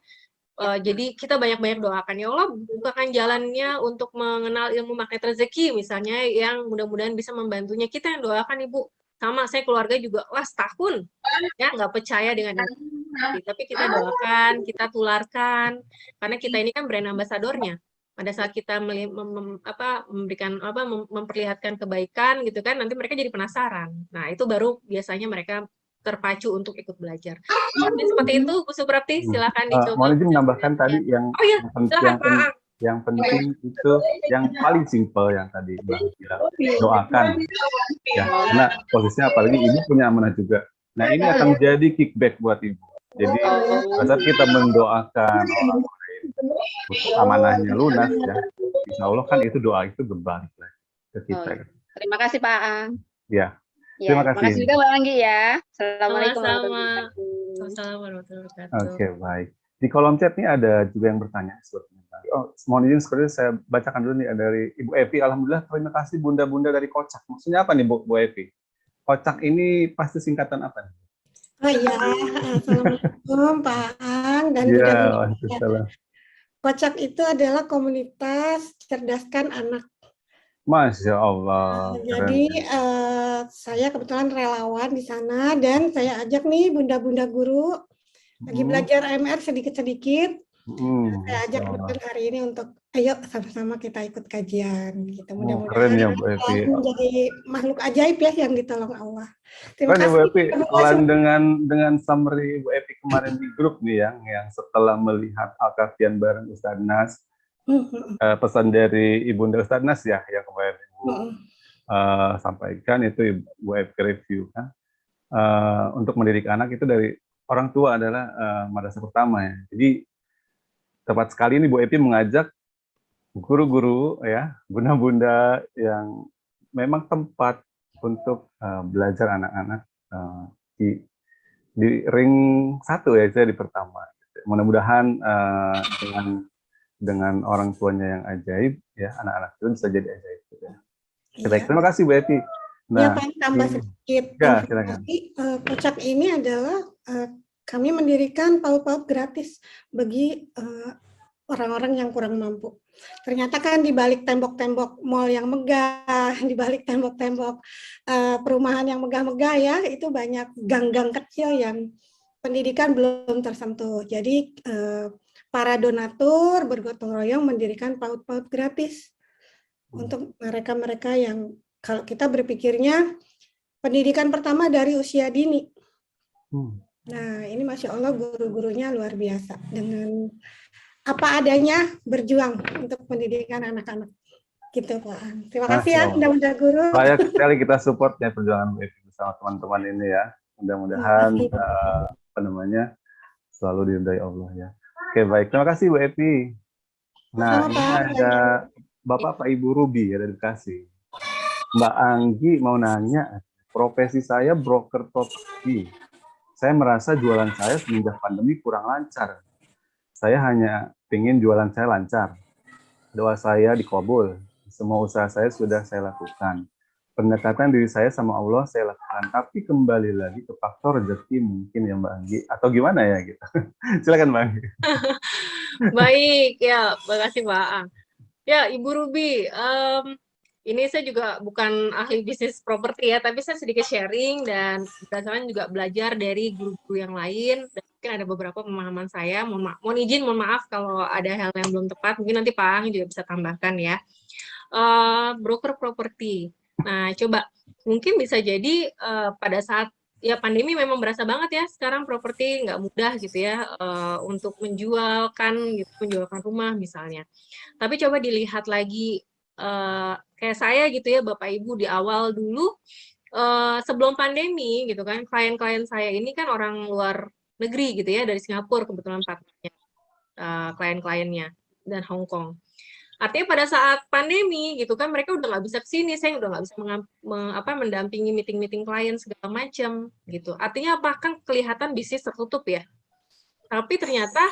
Jadi kita banyak-banyak doakan, ya Allah bukakan jalannya untuk mengenal ilmu magnet rezeki misalnya, yang mudah-mudahan bisa membantunya. Kita yang doakan Ibu. Sama saya keluarga juga, wah setahun ya nggak percaya dengan ini. Tapi kita doakan, kita tularkan, karena kita ini kan brand ambasadornya. Pada saat kita memperlihatkan kebaikan gitu kan, nanti mereka jadi penasaran. Nah itu baru biasanya mereka terpacu untuk ikut belajar. Seperti itu, Bu Suprapti, silakan dicoba.
Mohon izin menambahkan tadi yang penting itu yang paling simpel yang tadi Bang bilang, doakan. Ya, karena posisinya apalagi ibu punya amanah juga. Nah ini akan jadi kickback buat ibu. Jadi pada saat kita mendoakan orang lain amanahnya lunas ya, insya Allah kan itu doa itu berbalik lagi ke kita.
Terima kasih Pak Ang.
Ya. Terima kasih.
Terima kasih juga Mbak Anggi ya. Assalamualaikum
warahmatullahi wabarakatuh.
Oke, baik. Di kolom chat nih ada juga yang bertanya sebetulnya. Oh, mohon izin seperti saya bacakan dulu nih dari Ibu Evi. Alhamdulillah, terima kasih bunda-bunda dari Kocak. Maksudnya apa nih Bu Evi? Kocak ini pasti singkatan apa nih?
Oh iya, Assalamualaikum Pak Ang dan
bunda-bunda.
Kocak itu adalah komunitas cerdaskan anak.
Masya Allah.
Jadi saya kebetulan relawan di sana, dan saya ajak nih bunda-bunda guru lagi belajar AMR sedikit-sedikit. Saya ajak kebetulan hari ini untuk ayo sama-sama kita ikut kajian. Gitu. Mudah-mudahan
ya, Bu Evi.
menjadi makhluk ajaib ya yang ditolong Allah. Terima
kasih Bu Evi.
kasih.
Dengan summary Bu Evi kemarin di grup nih yang setelah melihat Al-Kafian bareng Ustadz Nas, pesan dari Ibunda Ustadz Nas ya yang kemarin Ibu sampaikan itu Ibu Evi review kan, untuk mendidik anak itu dari orang tua adalah madrasah pertama ya. Jadi tepat sekali ini Bu Evi mengajak guru-guru ya, bunda-bunda yang memang tempat untuk belajar anak-anak di ring 1 ya, saya di pertama. Mudah-mudahan dengan orang tuanya yang ajaib ya, anak-anak itu bisa jadi ajaib gitu ya. Baik, terima kasih Bu Evi.
Nah, ya, tambah sedikit.
Ya, silakan.
Kocak ini adalah kami mendirikan PAUD gratis bagi orang-orang yang kurang mampu. Ternyata kan di balik tembok-tembok mall yang megah, di balik tembok-tembok perumahan yang megah-megah ya, itu banyak gang-gang kecil yang pendidikan belum tersentuh. Jadi para donatur bergotong royong mendirikan PAUD-PAUD gratis untuk mereka-mereka yang kalau kita berpikirnya pendidikan pertama dari usia dini. Nah, ini Masya Allah guru-gurunya luar biasa dengan apa adanya berjuang untuk pendidikan anak-anak. Gitu Pak. Terima kasih ya Bunda Guru.
Banyak sekali kita support ya perjuangan Bu Evi bersama teman-teman ini ya. Mudah-mudahan selalu diridai Allah ya. Oke, baik. Terima kasih Bu Evi. Nah, ini ada Bapak Pak Ibu Ruby ya dari Bekasi. Mbak Anggi mau nanya, profesi saya broker properti. Saya merasa jualan saya semenjak pandemi kurang lancar. Saya hanya ingin jualan saya lancar. Doa saya dikabul. Semua usaha saya sudah saya lakukan. Pendekatan diri saya sama Allah saya lakukan. Tapi kembali lagi ke faktor rezeki mungkin ya Mbak Anggi. Atau gimana ya gitu. Silakan Mbak Anggi.
Baik, ya, makasih Mbak Ang. Ya, Ibu Ruby, ini saya juga bukan ahli bisnis properti ya, tapi saya sedikit sharing dan berdasarkan juga belajar dari guru-guru yang lain. Dan mungkin ada beberapa pemahaman saya. Mohon maaf kalau ada hal yang belum tepat. Mungkin nanti Pak Ang juga bisa tambahkan ya. Broker properti. Nah, coba mungkin bisa jadi pada saat ya pandemi memang berasa banget ya sekarang properti nggak mudah gitu ya untuk menjualkan rumah misalnya. Tapi coba dilihat lagi kayak saya gitu ya Bapak Ibu di awal dulu sebelum pandemi gitu kan klien-klien saya ini kan orang luar negeri gitu ya dari Singapura kebetulan partnernya klien-kliennya dan Hong Kong. Artinya pada saat pandemi gitu kan mereka udah nggak bisa kesini, saya udah nggak bisa mendampingi meeting-meeting klien segala macam gitu. Artinya apakah kelihatan bisnis tertutup ya? Tapi ternyata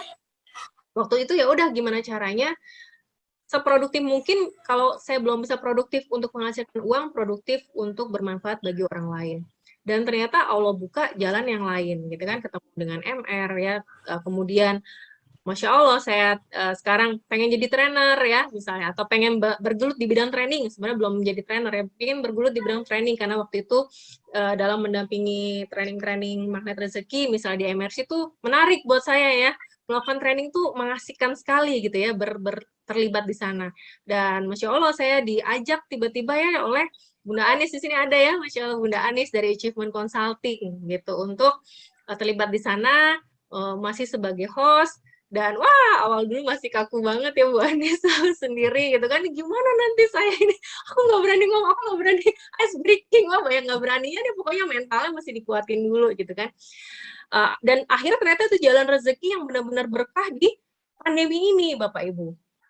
waktu itu ya udah gimana caranya seproduktif mungkin kalau saya belum bisa produktif untuk menghasilkan uang, produktif untuk bermanfaat bagi orang lain. Dan ternyata Allah buka jalan yang lain gitu kan, ketemu dengan MR ya, kemudian Masya Allah, saya sekarang pengen jadi trainer ya, misalnya, atau pengen bergelut di bidang training, sebenarnya belum menjadi trainer ya, pengen bergelut di bidang training, karena waktu itu dalam mendampingi training-training magnet rezeki, misalnya di MRC itu menarik buat saya ya, melakukan training tuh mengasihkan sekali gitu ya, terlibat di sana. Dan Masya Allah, saya diajak tiba-tiba ya oleh Bunda Anis di sini ada ya, Masya Allah Bunda Anis dari Achievement Consulting gitu, untuk terlibat di sana, masih sebagai host. Dan wah awal dulu masih kaku banget ya Bu Anis sendiri gitu kan, gimana nanti saya ini, aku nggak berani ngomong, aku nggak berani ice breaking, wah banyak nggak beraninya deh, pokoknya mentalnya masih dikuatin dulu gitu kan. Dan akhirnya ternyata itu jalan rezeki yang benar-benar berkah di pandemi ini Bapak Ibu.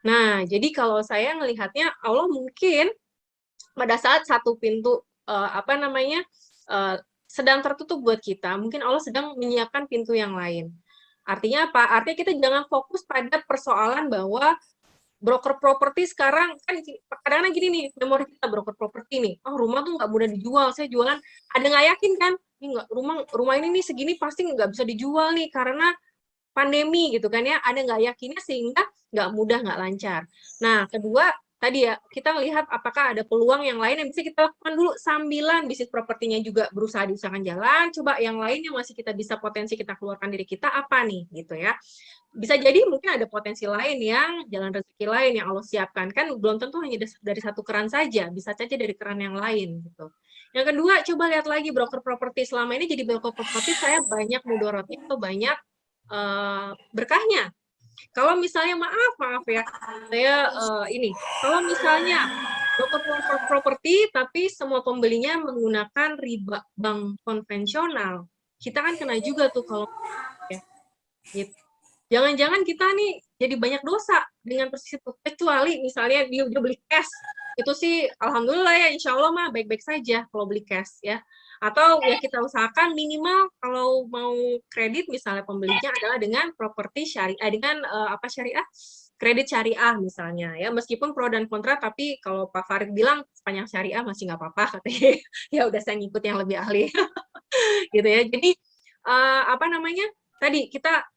Nah jadi kalau saya ngelihatnya Allah mungkin pada saat satu pintu sedang tertutup buat kita, mungkin Allah sedang menyiapkan pintu yang lain. Artinya apa? Artinya kita jangan fokus pada persoalan bahwa broker properti sekarang kan kadang-kadang gini nih, memori kita broker properti nih, oh rumah tuh nggak mudah dijual, saya jualan, ada nggak yakin kan, ini nggak rumah ini nih segini pasti nggak bisa dijual nih karena pandemi gitu kan ya, ada nggak yakinnya sehingga nggak mudah, nggak lancar. Nah kedua tadi ya kita melihat apakah ada peluang yang lain yang bisa kita lakukan dulu sambilan bisnis propertinya juga berusaha diusahakan jalan. Coba yang lain yang masih kita bisa potensi kita keluarkan diri kita apa nih gitu ya. Bisa jadi mungkin ada potensi lain yang jalan rezeki lain yang Allah siapkan, kan belum tentu hanya dari satu keran saja, bisa saja dari keran yang lain gitu. Yang kedua coba lihat lagi broker properti, selama ini jadi broker properti saya banyak mudorotnya atau banyak berkahnya. Kalau misalnya maaf ya, saya kalau misalnya broker properti tapi semua pembelinya menggunakan riba bank konvensional, kita kan kena juga tuh kalau ya. Gitu. Jangan-jangan kita nih jadi banyak dosa dengan persis itu, kecuali misalnya dia beli cash, itu sih alhamdulillah ya, insya Allah mah baik-baik saja kalau beli cash ya. Atau ya kita usahakan minimal kalau mau kredit misalnya pembelinya adalah dengan properti syariah, dengan syariah, kredit syariah misalnya ya, meskipun pro dan kontra, tapi kalau Pak Farid bilang sepanjang syariah masih nggak apa-apa katanya. Ya udah saya ngikut yang lebih ahli gitu ya. Jadi tadi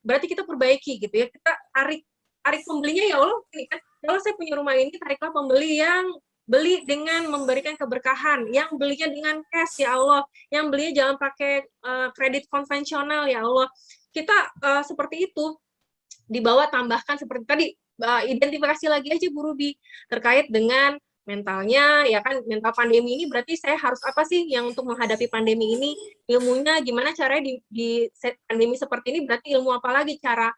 berarti kita perbaiki gitu ya, kita tarik pembelinya ya Allah ini kan, kalau saya punya rumah ini tariklah pembeli yang beli dengan memberikan keberkahan, yang belinya dengan cash ya Allah, yang belinya jangan pakai kredit konvensional ya Allah. Kita seperti itu, dibawa tambahkan seperti tadi, identifikasi lagi aja Bu Ruby terkait dengan mentalnya, ya kan, mental pandemi ini berarti saya harus apa sih yang untuk menghadapi pandemi ini, ilmunya gimana caranya di pandemi seperti ini, berarti ilmu apa lagi, cara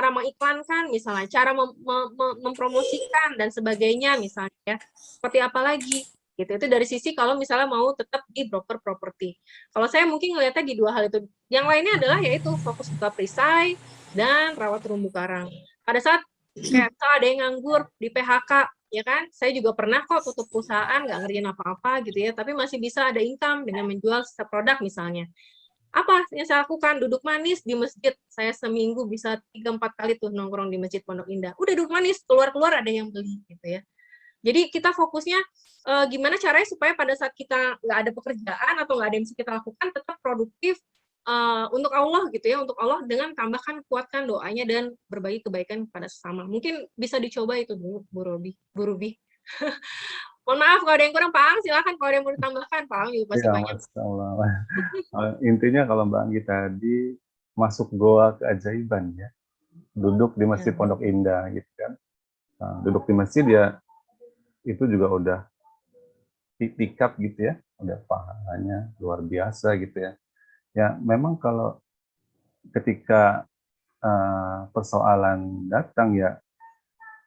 mengiklankan misalnya, cara mempromosikan dan sebagainya misalnya ya, seperti apa lagi gitu. Itu dari sisi kalau misalnya mau tetap di broker properti. Kalau saya mungkin ngelihatnya di dua hal itu. Yang lainnya adalah yaitu fokus buka perisai dan rawat terumbu karang. Pada saat kayak ada yang nganggur di PHK, ya kan, saya juga pernah kok tutup perusahaan, nggak ngerjain apa-apa gitu ya, tapi masih bisa ada income dengan menjual produk misalnya. Apa yang saya lakukan? Duduk manis di masjid. Saya seminggu bisa 3-4 kali tuh nongkrong di Masjid Pondok Indah. Udah duduk manis, keluar-keluar ada yang beli gitu ya. Jadi kita fokusnya gimana caranya supaya pada saat kita nggak ada pekerjaan atau nggak ada yang bisa kita lakukan, tetap produktif untuk Allah gitu ya, untuk Allah, dengan tambahkan, kuatkan doanya dan berbagi kebaikan kepada sesama. Mungkin bisa dicoba itu dulu, Bu Ruby. Mohon maaf kalau ada yang kurang, Pak Ang, silakan kalau ada yang mau ditambahkan, Pak Ang juga pasti
Ya,
banyak.
Masya Allah. Intinya kalau Mbak Anggi tadi masuk goa keajaiban ya, duduk di Masjid Pondok Indah gitu kan. Nah, duduk di masjid ya itu juga udah tikap gitu ya, udah pahalanya luar biasa gitu ya. Ya memang kalau ketika persoalan datang ya,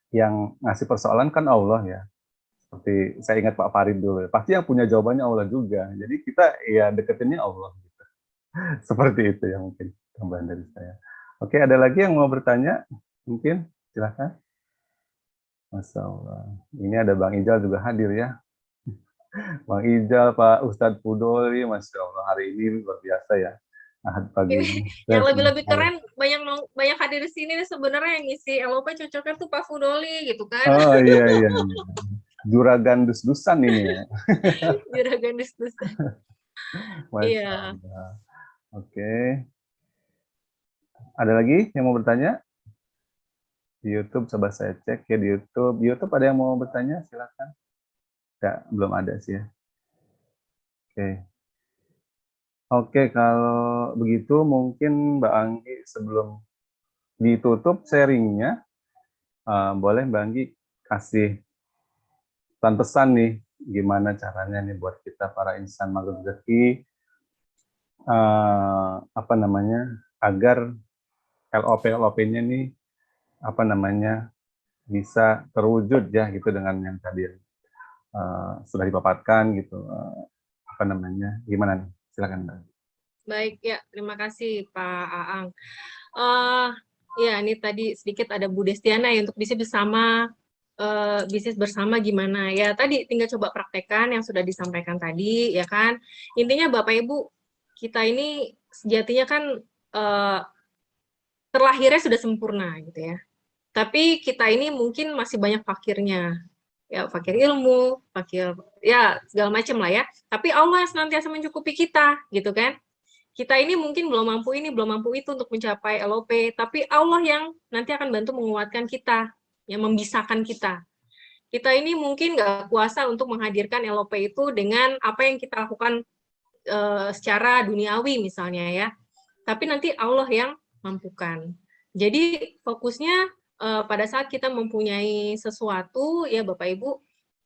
yang ngasih persoalan kan Allah ya. Seperti saya ingat Pak Farid dulu, pasti yang punya jawabannya Allah juga. Jadi kita ya deketinnya Allah gitu. Seperti itu ya mungkin tambahan dari saya. Oke, ada lagi yang mau bertanya? Mungkin silakan. Masya Allah. Ini ada Bang Ijal juga hadir ya. Bang Ijal, Pak Ustadz Pudoli, Masya Allah, hari ini luar biasa ya. Ahad pagi ini.
Yang lebih-lebih keren, banyak hadir di sini nih sebenarnya, yang ngisi LOP cocoknya tuh Pak Fudoli gitu kan.
Oh iya. Juragan dus-dusan ini ya.
Juragan dus-dusan. Iya.
Oke. Ada lagi yang mau bertanya? Di YouTube coba saya cek ya, di YouTube. Di YouTube ada yang mau bertanya? Silakan. Ya, belum ada sih ya. Oke, kalau begitu mungkin Mbak Anggi sebelum ditutup sharingnya, boleh Mbak Anggi kasih pesan-pesan nih, gimana caranya nih buat kita para insan magang rezeki, agar LOP-nya nih, bisa terwujud ya gitu dengan yang tadi sudah dipaparkan gitu, gimana nih? Silakan Mbak.
Baik ya, terima kasih Pak Aang. Ya, ini tadi sedikit ada Bu Destiana ya, untuk bisnis bersama gimana ya, tadi tinggal coba praktekkan yang sudah disampaikan tadi ya kan. Intinya Bapak Ibu, kita ini sejatinya kan terlahirnya sudah sempurna gitu ya, tapi kita ini mungkin masih banyak fakirnya ya, fakir ilmu, fakir ya segala macam lah ya, tapi Allah senantiasa mencukupi kita gitu kan. Kita ini mungkin belum mampu ini, belum mampu itu untuk mencapai LOP, tapi Allah yang nanti akan bantu menguatkan kita, yang membisahkan kita. Kita ini mungkin nggak kuasa untuk menghadirkan LOP itu dengan apa yang kita lakukan secara duniawi misalnya ya, tapi nanti Allah yang mampukan. Jadi fokusnya pada saat kita mempunyai sesuatu ya Bapak Ibu,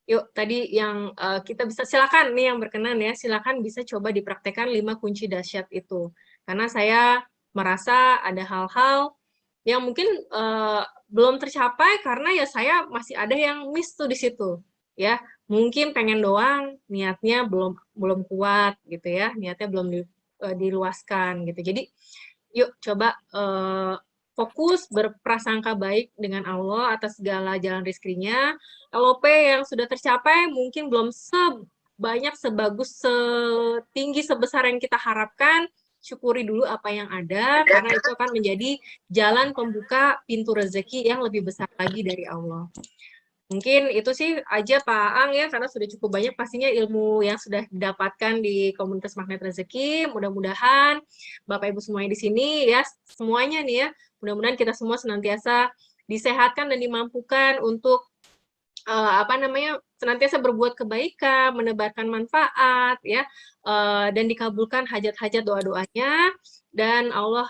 yuk tadi yang kita bisa, silakan nih yang berkenan ya, silakan bisa coba dipraktekkan 5 kunci dahsyat itu. Karena saya merasa ada hal-hal yang mungkin belum tercapai karena ya saya masih ada yang miss tuh di situ ya. Mungkin pengen doang, niatnya belum kuat gitu ya, niatnya belum diluaskan gitu. Jadi yuk coba fokus berprasangka baik dengan Allah atas segala jalan rezekinya. LOP yang sudah tercapai mungkin belum sebanyak, sebagus, setinggi, sebesar yang kita harapkan. Syukuri dulu apa yang ada, karena itu akan menjadi jalan pembuka pintu rezeki yang lebih besar lagi dari Allah. Mungkin itu sih aja Pak Ang ya, karena sudah cukup banyak pastinya ilmu yang sudah didapatkan di komunitas Magnet Rezeki. Mudah-mudahan Bapak Ibu semuanya di sini ya, semuanya nih ya, mudah-mudahan kita semua senantiasa disehatkan dan dimampukan untuk apa namanya, senantiasa berbuat kebaikan, menebarkan manfaat, ya, dan dikabulkan hajat-hajat doa-doanya, dan Allah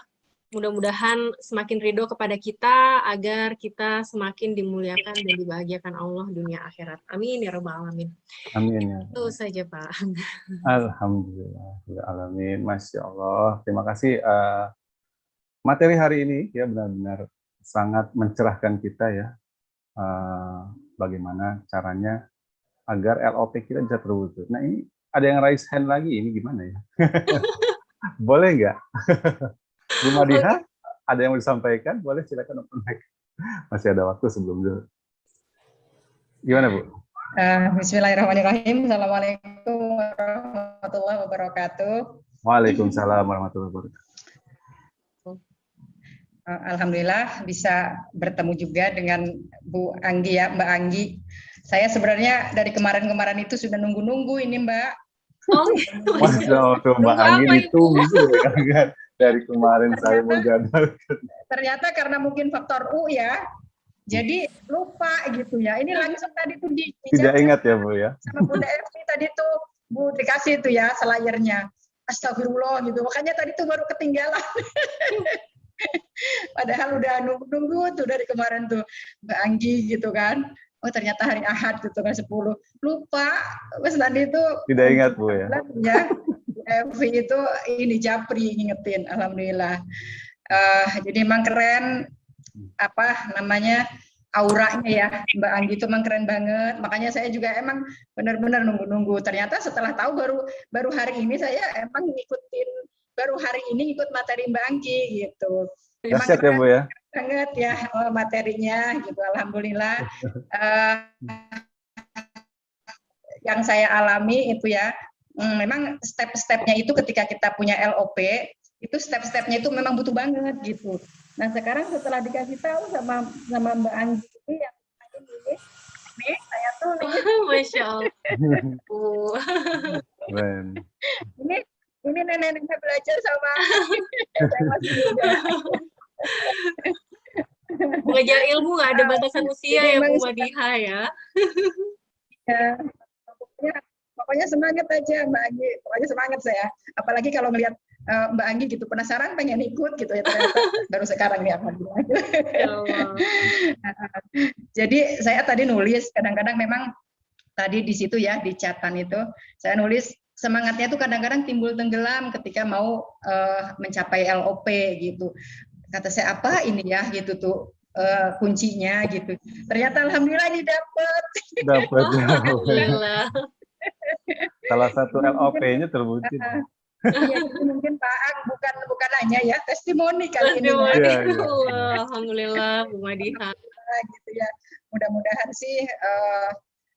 mudah-mudahan semakin ridho kepada kita agar kita semakin dimuliakan dan dibahagiakan Allah dunia akhirat. Amin ya rabbal alamin.
Amin ya.
Itu saja Pak.
Alhamdulillah, ya alamin, masya Allah. Terima kasih. Materi hari ini ya benar-benar sangat mencerahkan kita ya. Bagaimana caranya agar LOP kita bisa terwujud. Nah ini ada yang raise hand lagi, ini gimana ya? Boleh nggak? Bu Madiha, ada yang mau disampaikan? Boleh, silakan open mic. Masih ada waktu sebelum dulu. Gimana Bu?
Bismillahirrahmanirrahim. Assalamualaikum warahmatullahi wabarakatuh.
Waalaikumsalam warahmatullahi wabarakatuh.
Alhamdulillah bisa bertemu juga dengan Bu Anggi ya, Mbak Anggi. Saya sebenarnya dari kemarin-kemarin itu sudah nunggu-nunggu ini Mbak.
Oh,
Masya Allah, tuh Mbak Anggi ditunggu ya, dari kemarin saya mau jadwalkan.
Ternyata karena mungkin faktor U ya, jadi lupa gitu ya. Ini langsung tadi tuh
Tidak ingat ya Bu ya?
sama Bunda Evi tadi tuh Bu dikasih itu ya selayarnya. Astagfirullah gitu. Makanya tadi tuh baru ketinggalan. Padahal udah nunggu-nunggu tuh dari kemarin tuh Mbak Anggi gitu kan. Oh ternyata hari Ahad gitu kan 10. Lupa. Terus tadi itu
Tidak ingat Bu ya?
Ya, Evi itu ini Japri ngingetin. Alhamdulillah. Jadi emang keren apa namanya auranya ya Mbak Anggi itu emang keren banget. Makanya saya juga emang benar-benar nunggu-nunggu. Ternyata setelah tahu baru hari ini saya emang ngikutin, baru hari ini ikut materi Mbak Anggi gitu.
Dahsyat ya Bu ya?
Banget ya materinya gitu. Alhamdulillah. Yang saya alami itu ya, memang step-stepnya itu ketika kita punya LOP itu step-stepnya itu memang butuh banget gitu. Nah sekarang setelah dikasih tahu sama Mbak Anggi ini yang ini saya tuh
Masya Allah.
ini nenek-nenek belajar sama saya masih muda.
Belajar ilmu nggak ada batasan usia ya Bu Madiha ya.
Ya, pokoknya semangat aja Mbak Anggi, pokoknya semangat saya. Apalagi kalau melihat Mbak Anggi gitu penasaran pengen ikut gitu ya ternyata baru sekarang ya alhamdulillah.
Ya Allah.
Jadi saya tadi nulis kadang-kadang memang tadi di situ ya di catatan itu saya nulis semangatnya tuh kadang-kadang timbul tenggelam ketika mau mencapai LOP gitu. Kata saya apa ini ya gitu tuh kuncinya gitu. Ternyata alhamdulillah ini dapat.
Dapat ya.
Alhamdulillah.
Salah satu LOP-nya terwujud.
Iya, mungkin Pak Ang bukan hanya ya testimoni kali ini.
Testimoni. Alhamdulillah Bu Madiha.
Gitu ya. Mudah-mudahan sih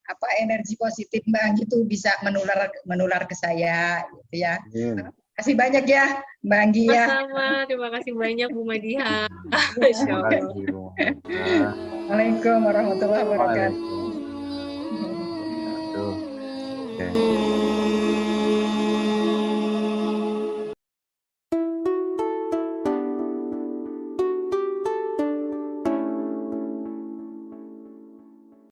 apa energi positif Mbak Anggi itu bisa menular ke saya gitu ya. Terima kasih banyak ya Mbak Anggi ya.
Sama, terima kasih banyak Bu Madiha. Masya Allah.
Assalamualaikum warahmatullahi wabarakatuh.
Oke.